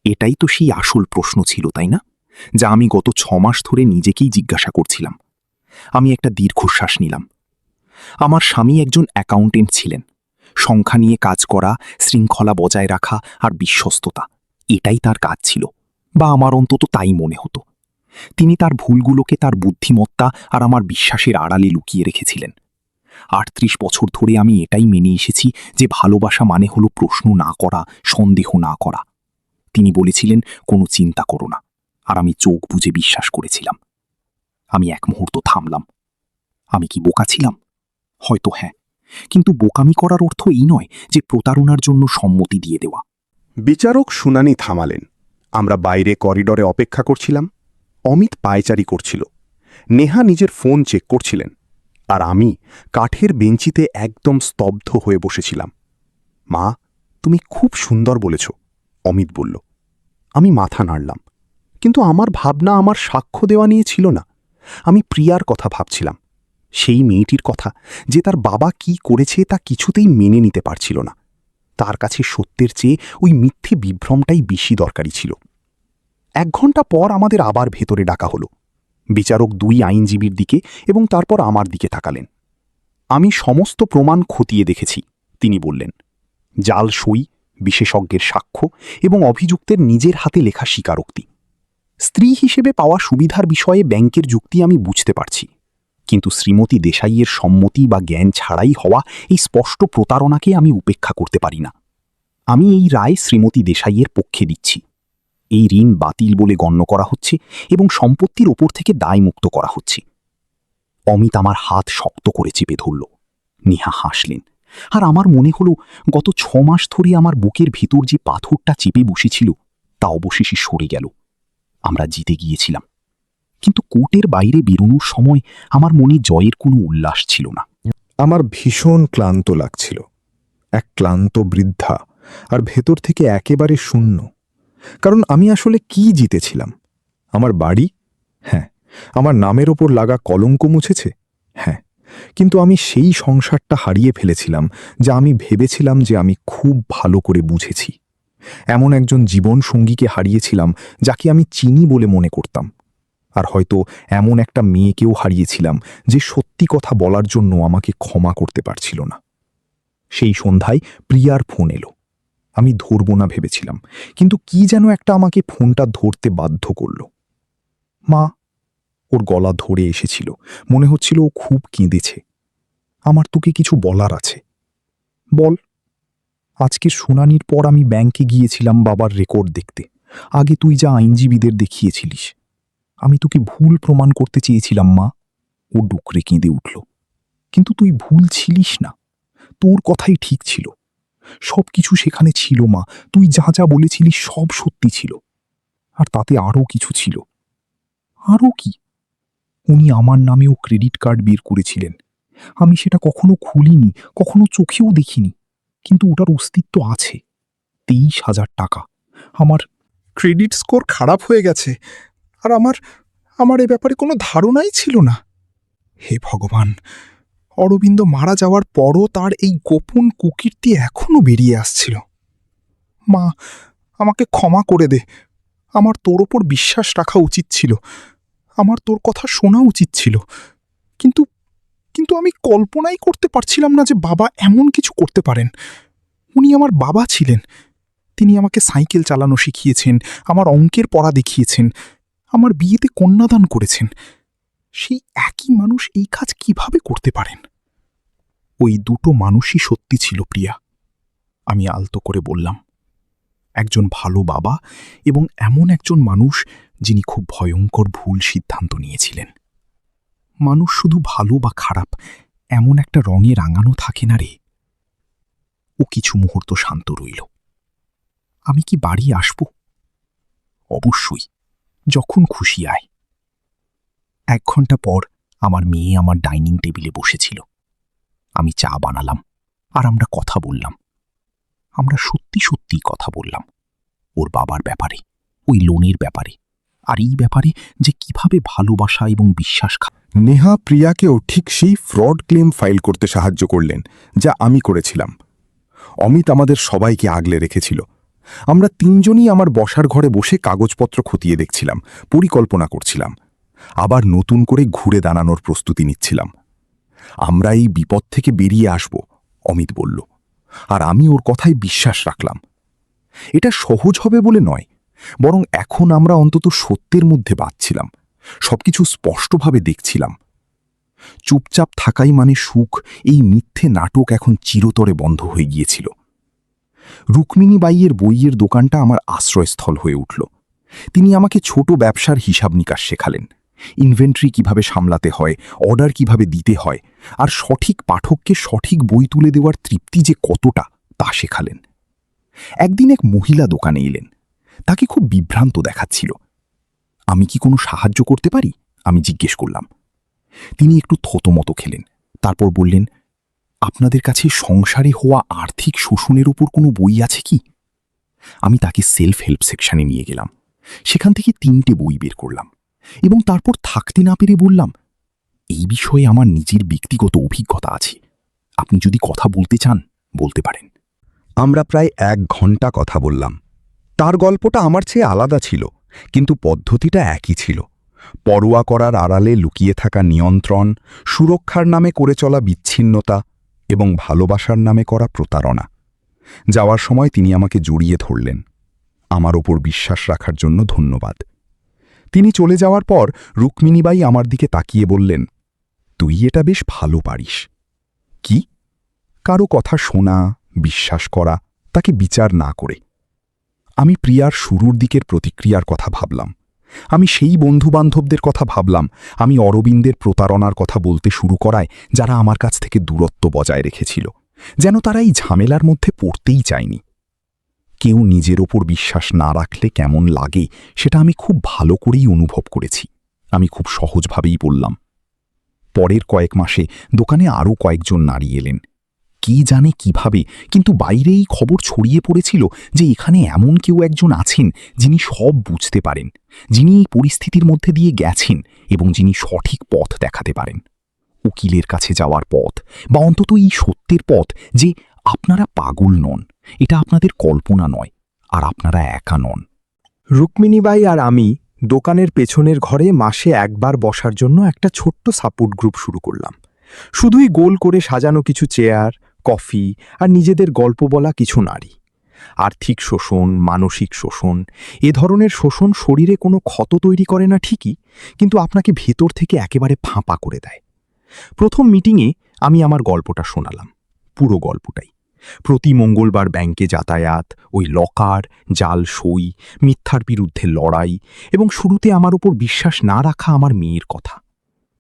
এটাই তো সেই আসল প্রশ্ন ছিল, তাই না, যা আমি গত ৬ মাস ধরে নিজেকেই জিজ্ঞাসা করছিলাম। আমি একটা দীর্ঘশ্বাস নিলাম। আমার স্বামী একজন অ্যাকাউন্টেন্ট ছিলেন। সংখ্যা নিয়ে কাজ করা, শৃঙ্খলা বজায় রাখা আর বিশ্বস্ততা, এটাই তার কাজ ছিল, বা আমার অন্তত তাই মনে হতো। তিনি তার ভুলগুলোকে তার বুদ্ধিমত্তা আর আমার বিশ্বাসের আড়ালে লুকিয়ে রেখেছিলেন। ৩৮ বছর ধরে আমি এটাই মেনে এসেছি যে ভালোবাসা মানে হলো প্রশ্ন না করা, সন্দেহ না করা। তিনি বলেছিলেন, কোনো চিন্তা করো না, আর আমি চোখ বুজে বিশ্বাস করেছিলাম। আমি এক মুহূর্ত থামলাম। আমি কি বোকা ছিলাম? হয়তো হ্যাঁ, কিন্তু বোকামি করার অর্থ এই নয় যে প্রতারণার জন্য সম্মতি দিয়ে দেওয়া। বিচারক শুনানি থামালেন। আমরা বাইরে করিডরে অপেক্ষা করছিলাম। অমিত পায়চারি করছিল, নেহা নিজের ফোন চেক করছিলেন, আর আমি কাঠের বেঞ্চিতে একদম স্তব্ধ হয়ে বসেছিলাম। মা, তুমি খুব সুন্দর বলেছ, অমিত বলল। আমি মাথা নাড়লাম, কিন্তু আমার ভাবনা আমার সাক্ষ্য দেওয়া নিয়ে ছিল না। আমি প্রিয়ার কথা ভাবছিলাম, সেই মেয়েটির কথা যে তার বাবা কি করেছে তা কিছুতেই মেনে নিতে পারছিল না। তার কাছে সত্যের চেয়ে ওই মিথ্যে বিভ্রমটাই বেশি দরকারি ছিল। ১ ঘন্টা পর আমাদের আবার ভেতরে ডাকা হলো। বিচারক ২ আইনজীবীর দিকে এবং তারপর আমার দিকে তাকালেন। আমি সমস্ত প্রমাণ খতিয়ে দেখেছি, তিনি বললেন। জাল সই, বিশেষজ্ঞের সাক্ষ্য এবং অভিযুক্তের নিজের হাতে লেখা স্বীকারোক্তি। স্ত্রী হিসেবে পাওয়া সুবিধার বিষয়ে ব্যাংকের যুক্তি আমি বুঝতে পারছি, কিন্তু শ্রীমতী দেশাইয়ের সম্মতি বা জ্ঞান ছাড়াই হওয়া এই স্পষ্ট প্রতারণাকে আমি উপেক্ষা করতে পারি না। আমি এই রায় শ্রীমতী দেশাইয়ের পক্ষে দিচ্ছি। এই ঋণ বাতিল বলে গণ্য করা হচ্ছে এবং সম্পত্তির ওপর থেকে দায়মুক্ত করা হচ্ছে। অমিত আমার হাত শক্ত করে চেপে ধরল। নেহা হাসলেন, আর আমার মনে হলো গত ৬ মাস ধরে আমার বুকের ভিতর যে পাথরটা চেপে বসেছিল তা অবশেষে সরে গেল। আমরা জিতে গিয়েছিলাম, কিন্তু কোর্টের বাইরে বেরোনোর সময় আমার মনে জয়ের কোনো উল্লাস ছিল না। আমার ভীষণ ক্লান্ত লাগছিল, এক ক্লান্ত বৃদ্ধা, আর ভেতর থেকে একেবারে শূন্য। কারণ আমি আসলে কি জিতেছিলাম? আমার বাড়ি? হ্যাঁ। আমার নামের ওপর লাগা কলঙ্ক মুছেছে? হ্যাঁ। কিন্তু আমি সেই সংসারটা হারিয়ে ফেলেছিলাম যা আমি ভেবেছিলাম যে আমি খুব ভালো করে বুঝেছি। এমন একজন জীবন সঙ্গীকে হারিয়েছিলাম যাকে আমি চিনি বলে মনে করতাম। আর হয়তো এমন একটা মেয়েকেও হারিয়েছিলাম যে সত্যি কথা বলার জন্য আমাকে ক্ষমা করতে পারছিল না। সেই সন্ধ্যায় প্রিয়ার ফোন এলো। আমি ধরব না ভেবেছিলাম, কিন্তু কি যেন একটা আমাকে ফোনটা ধরতে বাধ্য করল। মা। ওর গলা ধরে এসেছিল, মনে হচ্ছিল ও খুব কেঁদেছে। আমার তোকে কিছু বলার আছে। বল। আজকের শুনানির পর আমি ব্যাংকে গিয়েছিলাম বাবার রেকর্ড দেখতে। আগে তুই যা আইনজীবীদের দেখিয়েছিলিস। আমি তোকে ভুল প্রমাণ করতে চেয়েছিলাম মা। ও ডুকরে কেঁদে উঠল। কিন্তু তুই ভুল ছিলিস না, তোর কথাই ঠিক ছিল। সব কিছু সেখানে ছিল মা, তুই যা যা বলেছিলিস সব সত্যি ছিল। আর তাতে আরও কিছু ছিল। আরও কি? উনি আমার নামেও ক্রেডিট কার্ড বের করেছিলেন। আমি সেটা কখনো খুলিনি, কখনো চোখেও দেখিনি, কিন্তু ওটার অস্তিত্ব আছে। 23,000 টাকা। আমার ক্রেডিট স্কোর খারাপ হয়ে গেছে, আর আমার এ ব্যাপারে কোনো ধারণাই ছিল না। হে ভগবান, অরবিন্দ মারা যাওয়ার পরও তার এই গোপন কুকীর্তি এখনো বেরিয়ে আসছিল। মা, আমাকে ক্ষমা করে দে। আমার তোর ওপর বিশ্বাস রাখা উচিত ছিল, আমার তোর কথা শোনা উচিত ছিল। কিন্তু কিন্তু আমি কল্পনাই করতে পারছিলাম না যে বাবা এমন কিছু করতে পারেন। উনি আমার বাবা ছিলেন। তিনি আমাকে সাইকেল চালানো শিখিয়েছেন, আমার অঙ্কের পড়া দেখিয়েছেন, আমার বিয়েতে কন্যাদান করেছেন। সেই একই মানুষ এই কাজ কিভাবে করতে পারেন? ওই দুটো মানুষই সত্যি ছিল প্রিয়া, আমি আলতো করে বললাম। একজন ভালো বাবা এবং এমন একজন মানুষ যিনি খুব ভয়ঙ্কর ভুল সিদ্ধান্ত নিয়েছিলেন। মানুষ শুধু ভালো বা খারাপ এমন একটা রঙে রাঙানো থাকে না রে। ও কিছু মুহূর্ত শান্ত রইল। আমি কি বাড়ি আসব? অবশ্যই, যখন খুশি আয়। 1 ঘন্টা পর আমার মেয়ে আমার ডাইনিং টেবিলে বসেছিল। আমি চা বানালাম, আর আমরা কথা বললাম। আমরা সত্যি সত্যি কথা বললাম। ওর বাবার ব্যাপারে, ওই লোনের ব্যাপারে, আর এই ব্যাপারে যে কিভাবে ভালোবাসা এবং বিশ্বাস নেহা প্রিয়াকেও ঠিক সেই ফ্রড ক্লেম ফাইল করতে সাহায্য করলেন যা আমি করেছিলাম। অমিত আমাদের সবাইকে আগলে রেখেছিল। আমরা 3 জনই আমার বসার ঘরে বসে কাগজপত্র খতিয়ে দেখছিলাম, পরিকল্পনা করছিলাম, আবার নতুন করে ঘুরে দাঁড়ানোর প্রস্তুতি নিচ্ছিলাম। আমরা এই বিপদ থেকে বেরিয়ে আসব, অমিত বলল, আর আমি ওর কথায় বিশ্বাস রাখলাম। এটা সহজ হবে বলে নয়, বরং এখন আমরা অন্তত সত্যের মধ্যে বাঁচছিলাম, সবকিছু স্পষ্টভাবে দেখছিলাম। চুপচাপ থাকাই মানে সুখ, এই মিথ্যে নাটক এখন চিরতরে বন্ধ হয়ে গিয়েছিল। রুক্মিণী বাইয়ের বইয়ের দোকানটা আমার আশ্রয়স্থল হয়ে উঠল। তিনি আমাকে ছোট ব্যবসার হিসাব নিকাশ শেখালেন, ইনভেন্টরি কিভাবে সামলাতে হয়, অর্ডার কিভাবে দিতে হয়, আর সঠিক পাঠককে সঠিক বই তুলে দেওয়ার তৃপ্তি যে কতটা তা শেখালেন। একদিন এক মহিলা দোকানে এলেন। তাকে খুব বিভ্রান্ত দেখাচ্ছিল। আমি কি কোনো সাহায্য করতে পারি? আমি জিজ্ঞেস করলাম। তিনি একটু থতমত খেলেন, তারপর বললেন, আপনাদের কাছে সংসারে হওয়া আর্থিক শোষণের উপর কোনো বই আছে কি? আমি তাকে সেলফ হেল্প সেকশনে নিয়ে গেলাম। সেখান থেকে 3টে বই বের করলাম এবং তারপর থাকতে না পেরে বললাম, এই বিষয়ে আমার নিজের ব্যক্তিগত অভিজ্ঞতা আছে, আপনি যদি কথা বলতে চান বলতে পারেন। আমরা প্রায় 1 ঘন্টা কথা বললাম। তার গল্পটা আমার চেয়ে আলাদা ছিল, কিন্তু পদ্ধতিটা একই ছিল। পরোয়া করার আড়ালে লুকিয়ে থাকা নিয়ন্ত্রণ, সুরক্ষার নামে করে চলা বিচ্ছিন্নতা এবং ভালোবাসার নামে করা প্রতারণা। যাওয়ার সময় তিনি আমাকে জড়িয়ে ধরলেন। আমার ওপর বিশ্বাস রাখার জন্য ধন্যবাদ। তিনি চলে যাওয়ার পর রুক্মিণীবাই আমার দিকে তাকিয়ে বললেন, তুই এটা বেশ ভালো পারিস। কি? কারো কথা শোনা, বিশ্বাস করা, তাকে বিচার না করে। আমি প্রিয়ার শুরুর দিকের প্রতিক্রিয়ার কথা ভাবলাম। আমি সেই বন্ধুবান্ধবদের কথা ভাবলাম আমি অরবিন্দের প্রতারণার কথা বলতে শুরু করায়, যারা আমার কাছ থেকে দূরত্ব বজায় রেখেছিল, যেন তারা এই ঝামেলার মধ্যে পড়তেই চায়নি। কেউ নিজের ওপর বিশ্বাস না রাখলে কেমন লাগে সেটা আমি খুব ভালো করেই অনুভব করেছি। আমি খুব সহজভাবেই বললাম। পরের কয়েক মাসে দোকানে আরও কয়েকজন নারী এলেন। কি জানে কিভাবে, কিন্তু বাইরে এই খবর ছড়িয়ে পড়েছিল যে এখানে এমন কেউ একজন আছেন যিনি সব বুঝতে পারেন, যিনি এই পরিস্থিতির মধ্যে দিয়ে গেছেন এবং যিনি সঠিক পথ দেখাতে পারেন। উকিলের কাছে যাওয়ার পথ, বা অন্তত এই সত্যের পথ যে আপনারা পাগল নন, এটা আপনাদের কল্পনা নয়, আর আপনারা একা নন। রুক্মিণীবাই আর আমি দোকানের পেছনের ঘরে মাসে একবার বসার জন্য একটা ছোট্ট সাপোর্ট গ্রুপ শুরু করলাম। শুধুই গোল করে সাজানো কিছু চেয়ার, কফি আর নিজেদের গল্প বলা কিছু নারী। আর্থিক শোষণ, মানসিক শোষণ, এ ধরনের শোষণ শরীরে কোনো ক্ষত তৈরি করে না ঠিকই, কিন্তু আপনাকে ভেতর থেকে একেবারে ফাঁপা করে দেয়। প্রথম মিটিংয়ে আমি আমার গল্পটা শোনালাম, পুরো গল্পটাই। প্রতি মঙ্গলবার ব্যাংকে যাতায়াত, ওই লকার, জাল সই, মিথ্যার বিরুদ্ধে লড়াই, এবং শুরুতে আমার উপর বিশ্বাস না রাখা আমার মেয়ের কথা।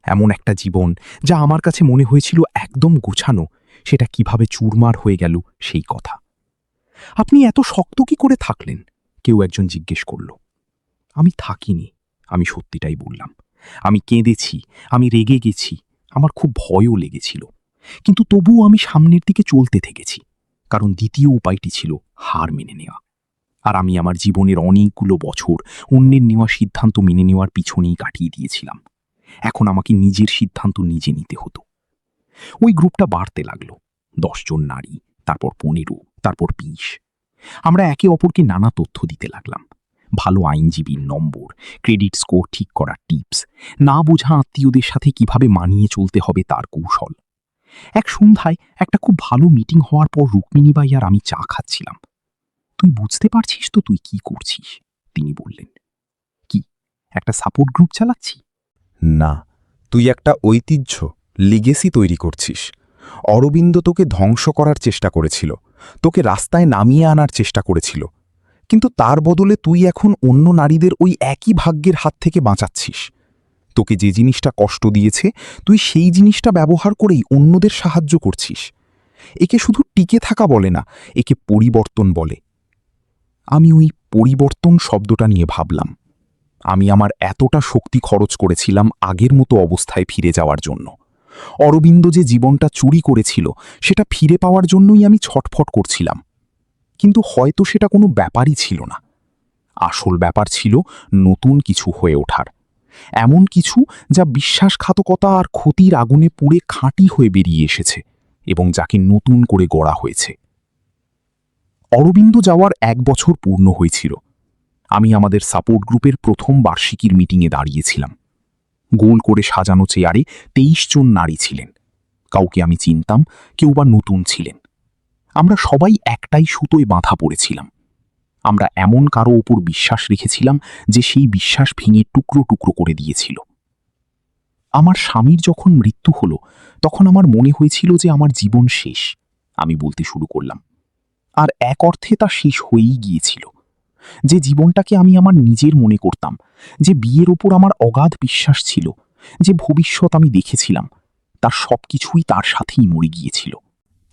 এমন একটা জীবন যা আমার কাছে মনে হয়েছিল একদম গোছানো, সেটা কিভাবে চুরমার হয়ে গেল সেই কথা। আপনি এত শক্ত কি করে থাকলেন? কেউ একজন জিজ্ঞেস করল। আমি থাকিনি, আমি সত্যিটাই বললাম। আমি কেঁদেছি, আমি রেগে গেছি, আমার খুব ভয়ও লেগেছিল, কিন্তু তবুও আমি সামনের দিকে চলতে থেকেছি, কারণ দ্বিতীয় উপায়টি ছিল হার মেনে নেওয়া। আর আমি আমার জীবনের অনেকগুলো বছর অন্যের নেওয়া সিদ্ধান্ত মেনে নেওয়ার পিছনেই কাটিয়ে দিয়েছিলাম। এখন আমাকে নিজের সিদ্ধান্ত নিজে নিতে হতো। ওই গ্রুপটা বাড়তে লাগলো, 10 জন নারী, তারপর 15, তারপর 20। আমরা একে অপরকে নানা তথ্য দিতে লাগলাম। ভালো আইনজীবীর নম্বর, ক্রেডিট স্কোর ঠিক করার টিপস, না বোঝা আত্মীয়দের সাথে কিভাবে মানিয়ে চলতে হবে তার কৌশল। এক সন্ধ্যায় একটা খুব ভালো মিটিং হওয়ার পর রুক্মিণীবাই আর আমি চা খাচ্ছিলাম। তুই বুঝতে পারছিস তো তুই কি করছিস? তিনি বললেন। কি, একটা সাপোর্ট গ্রুপ চালাচ্ছি? না, তুই একটা ঐতিহ্য, লিগেসি তৈরি করছিস। অরবিন্দ তোকে ধ্বংস করার চেষ্টা করেছিল, তোকে রাস্তায় নামিয়ে আনার চেষ্টা করেছিল, কিন্তু তার বদলে তুই এখন অন্য নারীদের ওই একই ভাগ্যের হাত থেকে বাঁচাচ্ছিস। তোকে যে জিনিসটা কষ্ট দিয়েছে, তুই সেই জিনিসটা ব্যবহার করেই অন্যদের সাহায্য করছিস। একে শুধু টিকে থাকা বলে না, একে পরিবর্তন বলে। আমি ওই পরিবর্তন শব্দটা নিয়ে ভাবলাম। আমি আমার এতটা শক্তি খরচ করেছিলাম আগের মতো অবস্থায় ফিরে যাওয়ার জন্য। অরবিন্দ যে জীবনটা চুরি করেছিল সেটা ফিরে পাওয়ার জন্যই আমি ছটফট করছিলাম, কিন্তু হয়তো সেটা কোনো ব্যাপারই ছিল না। আসল ব্যাপার ছিল নতুন কিছু হয়ে ওঠার, এমন কিছু যা বিশ্বাসঘাতকতা আর ক্ষতির আগুনে পুড়ে খাঁটি হয়ে বেরিয়ে এসেছে এবং যাকে নতুন করে গড়া হয়েছে। অরবিন্দ যাওয়ার 1 বছর পূর্ণ হয়েছিল। আমি আমাদের সাপোর্ট গ্রুপের প্রথম বার্ষিকীর মিটিংয়ে দাঁড়িয়েছিলাম। গোল করে সাজানো চেয়ারে 23 জন নারী ছিলেন। কাউকে আমি চিনতাম, কেউ বা নতুন ছিলেন। আমরা সবাই একটাই সুতোয় বাঁধা পড়েছিলাম। আমরা এমন কারো ওপর বিশ্বাস রেখেছিলাম যে সেই বিশ্বাস ভেঙে টুকরো টুকরো করে দিয়েছিল। আমার স্বামীর যখন মৃত্যু হলো, তখন আমার মনে হয়েছিল যে আমার জীবন শেষ। আমি বলতে শুরু করলাম। আর এক অর্থে তা শেষ হয়েই গিয়েছিল। যে জীবনটাকে আমি আমার নিজের মনে করতাম, যে বিয়ের ওপর আমার অগাধ বিশ্বাস ছিল, যে ভবিষ্যৎ আমি দেখেছিলাম, তার সবকিছুই তার সাথেই মরে গিয়েছিল।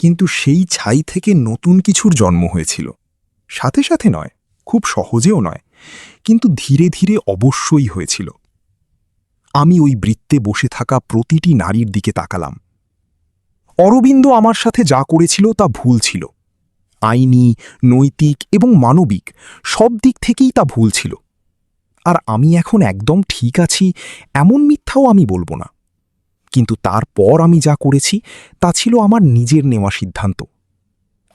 কিন্তু সেই ছাই থেকে নতুন কিছুর জন্ম হয়েছিল। সাথে সাথে নয়, খুব সহজেও নয়, কিন্তু ধীরে ধীরে অবশ্যই হয়েছিল। আমি ওই বৃত্তে বসে থাকা প্রতিটি নারীর দিকে তাকালাম। অরবিন্দ আমার সাথে যা করেছিল তা ভুল ছিল। আইনি, নৈতিক এবং মানবিক সব দিক থেকেই তা ভুল ছিল। আর আমি এখন একদম ঠিক আছি এমন মিথ্যাও আমি বলবো না। কিন্তু তারপর আমি যা করেছি তা ছিল আমার নিজের নেওয়া সিদ্ধান্ত।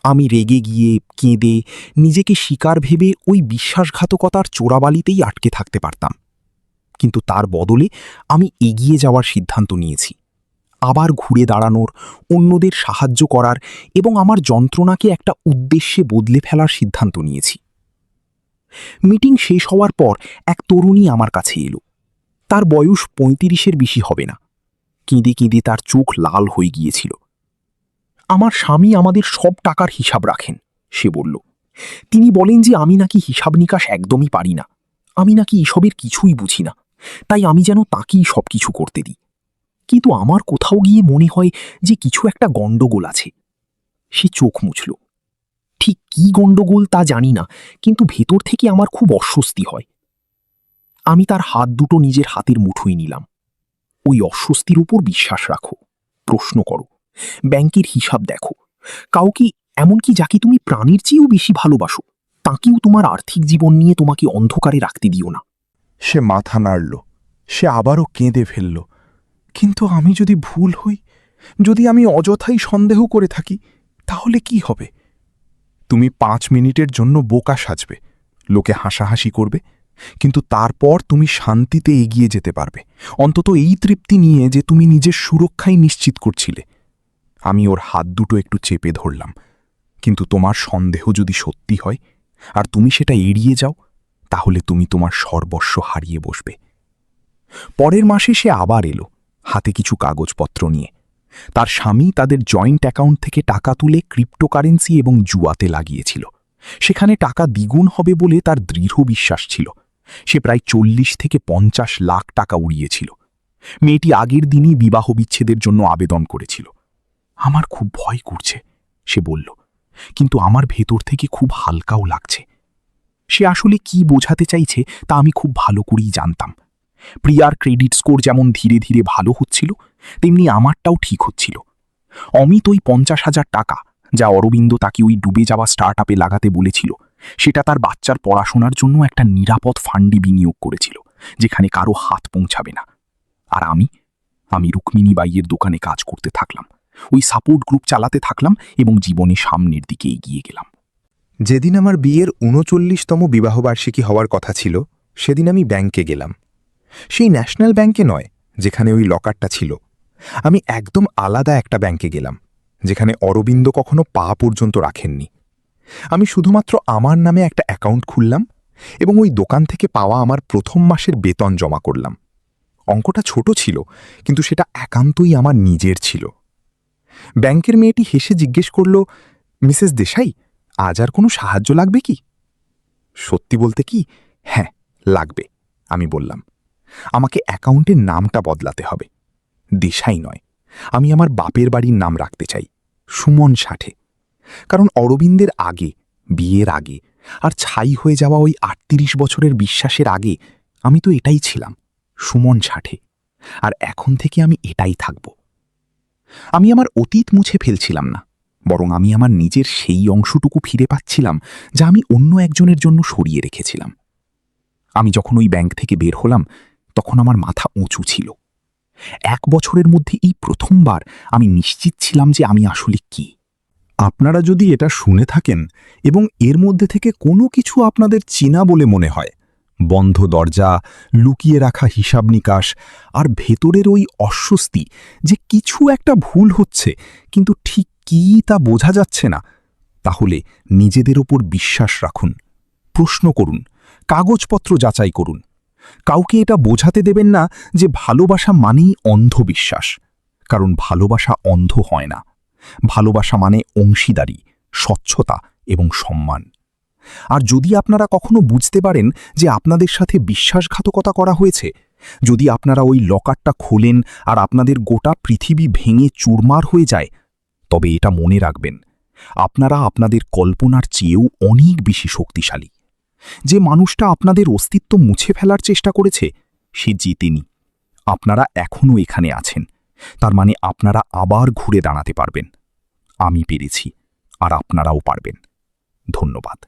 আমি রেগে গিয়ে, কেঁদে, নিজেকে শিকার ভেবে ওই বিশ্বাসঘাতকতার চোরাবালিতেই আটকে থাকতে পারতাম। কিন্তু তার বদলে আমি এগিয়ে যাওয়ার সিদ্ধান্ত নিয়েছি, আবার ঘুরে দাঁড়ানোর, অন্যদের সাহায্য করার এবং আমার যন্ত্রণাকে একটা উদ্দেশ্যে বদলে ফেলার সিদ্ধান্ত নিয়েছি। মিটিং শেষ হওয়ার পর এক তরুণী আমার কাছে এলো। তার বয়স 35-এর বেশি হবে না। কেঁদে কেঁদে তার চোখ লাল হয়ে গিয়েছিল। আমার স্বামী আমাদের সব টাকার হিসাব রাখেন, সে বলল। তিনি বলেন যে আমি নাকি হিসাব নিকাশ একদমই পারি না, আমি নাকি এসবের কিছুই বুঝি না, তাই আমি যেন তাকেই সবকিছু করতে দিই। কিন্তু আমার কোথাও গিয়ে মনে হয় যে কিছু একটা গণ্ডগোল আছে। সে চোখ মুছল। ঠিক কি গণ্ডগোল তা জানি না, কিন্তু ভেতর থেকে আমার খুব অস্বস্তি হয়। আমি তার হাত দুটো নিজের হাতের মুঠোয় নিলাম। ওই অস্বস্তির উপর বিশ্বাস রাখো, প্রশ্ন করো, ব্যাংকের হিসাব দেখো, কাউকে, এমনকি যাকে তুমি প্রাণীর চেয়েও বেশি ভালোবাসো, তাকেও তোমার আর্থিক জীবন নিয়ে তোমাকে অন্ধকারে রাখতে দিও না। সে মাথা নাড়ল, সে আবারও কেঁদে ফেলল। কিন্তু আমি যদি ভুল হই, যদি আমি অযথাই সন্দেহ করে থাকি, তাহলে কি হবে? তুমি 5 মিনিটের জন্য বোকা সাজবে, লোকে হাসাহাসি করবে, কিন্তু তারপর তুমি শান্তিতে এগিয়ে যেতে পারবে, অন্তত এই তৃপ্তি নিয়ে যে তুমি নিজের সুরক্ষাই নিশ্চিত করছিলে। আমি ওর হাত দুটো একটু চেপে ধরলাম, কিন্তু তোমার সন্দেহ যদি সত্যি হয় আর তুমি সেটা এড়িয়ে যাও, তাহলে তুমি তোমার সর্বস্ব হারিয়ে বসবে। পরের মাসে সে আবার এলো, হাতে কিছু কাগজপত্র নিয়ে। তার স্বামী তাদের জয়েন্ট অ্যাকাউন্ট থেকে টাকা তুলে ক্রিপ্টোকারেন্সি এবং জুয়াতে লাগিয়েছিল। সেখানে টাকা দ্বিগুণ হবে বলে তার দৃঢ় বিশ্বাস ছিল। সে প্রায় 40 থেকে 50 লাখ টাকা উড়িয়েছিল। মেয়েটি আগের দিনই বিবাহ বিচ্ছেদের জন্য আবেদন করেছিল। আমার খুব ভয় করছে, সে বলল, কিন্তু আমার ভেতর থেকে খুব হালকাও লাগছে। সে আসলে কি বোঝাতে চাইছে তা আমি খুব ভালো করেই জানতাম। প্রিয়ার ক্রেডিট স্কোর যেমন ধীরে ধীরে ভালো হচ্ছিল, তেমনি আমারটাও ঠিক হচ্ছিল। অমিত ওই 50,000 টাকা, যা অরবিন্দ তাকে ওই ডুবে যাওয়া স্টার্ট আপে লাগাতে বলেছিল, সেটা তার বাচ্চার পড়াশোনার জন্য একটা নিরাপদ ফান্ডে বিনিয়োগ করেছিল, যেখানে কারো হাত পৌঁছাবে না। আর আমি রুক্মিণী বাইয়ের দোকানে কাজ করতে থাকলাম, ওই সাপোর্ট গ্রুপ চালাতে থাকলাম এবং জীবনে সামনের দিকে এগিয়ে গেলাম। যেদিন আমার বিয়ের 39তম বিবাহবার্ষিকী হওয়ার কথা ছিল, সেদিন আমি ব্যাংকে গেলাম। সেই ন্যাশনাল ব্যাংকে নয়, যেখানে ওই লকারটা ছিল। আমি একদম আলাদা একটা ব্যাংকে গেলাম, যেখানে অরবিন্দ কখনো পা পর্যন্ত রাখেননি। আমি শুধুমাত্র আমার নামে একটা অ্যাকাউন্ট খুললাম এবং ওই দোকান থেকে পাওয়া আমার প্রথম মাসের বেতন জমা করলাম। অঙ্কটা ছোট ছিল, কিন্তু সেটা একান্তই আমার নিজের ছিল। ব্যাংকের মেয়েটি হেসে জিজ্ঞেস করল, মিসেস দেশাই, আজ আর কোনো সাহায্য লাগবে কি? সত্যি বলতে কি, হ্যাঁ লাগবে, আমি বললাম। আমাকে অ্যাকাউন্টের নামটা বদলাতে হবে। দেশাই নয়, আমি আমার বাপের বাড়ির নাম রাখতে চাই, সুমন ষাঠে। কারণ অরবিন্দের আগে, বিয়ের আগে আর ছাই হয়ে যাওয়া ওই 38 বছরের বিশ্বাসের আগে আমি তো এটাই ছিলাম, সুমন ষাঠে। আর এখন থেকে আমি এটাই থাকব। আমি আমার অতীত মুছে ফেলছিলাম না, বরং আমি আমার নিজের সেই অংশটুকু ফিরে পাচ্ছিলাম যা আমি অন্য একজনের জন্য সরিয়ে রেখেছিলাম। আমি যখন ওই ব্যাংক থেকে বের হলাম, তখন আমার মাথা উঁচু ছিল। 1 বছরের মধ্যে এই প্রথমবার আমি নিশ্চিত ছিলাম যে আমি আসলে কি। আপনারা যদি এটা শুনে থাকেন এবং এর মধ্যে থেকে কোনো কিছু আপনাদের চীনা বলে মনে হয়, বন্ধ দরজা, লুকিয়ে রাখা হিসাব নিকাশ আর ভেতরের ওই অস্বস্তি যে কিছু একটা ভুল হচ্ছে কিন্তু ঠিক কী তা বোঝা যাচ্ছে না, তাহলে নিজেদের ওপর বিশ্বাস রাখুন, প্রশ্ন করুন, কাগজপত্র যাচাই করুন। কাউকে এটা বোঝাতে দেবেন না যে ভালোবাসা মানেই অন্ধবিশ্বাস, কারণ ভালোবাসা অন্ধ হয় না। ভালোবাসা মানে অংশীদারি, স্বচ্ছতা এবং সম্মান। আর যদি আপনারা কখনো বুঝতে পারেন যে আপনাদের সাথে বিশ্বাসঘাতকতা করা হয়েছে, যদি আপনারা ওই লকারটা খোলেন আর আপনাদের গোটা পৃথিবী ভেঙে চুরমার হয়ে যায়, তবে এটা মনে রাখবেন, আপনারা আপনাদের কল্পনার চেয়েও অনেক বেশি শক্তিশালী। যে মানুষটা আপনাদের অস্তিত্ব মুছে ফেলার চেষ্টা করেছে, সে জেতেনি। আপনারা এখনও এখানে আছেন, তার মানে আপনারা আবার ঘুরে দাঁড়াতে পারবেন। আমি পেরেছি, আর আপনারাও পারবেন। ধন্যবাদ।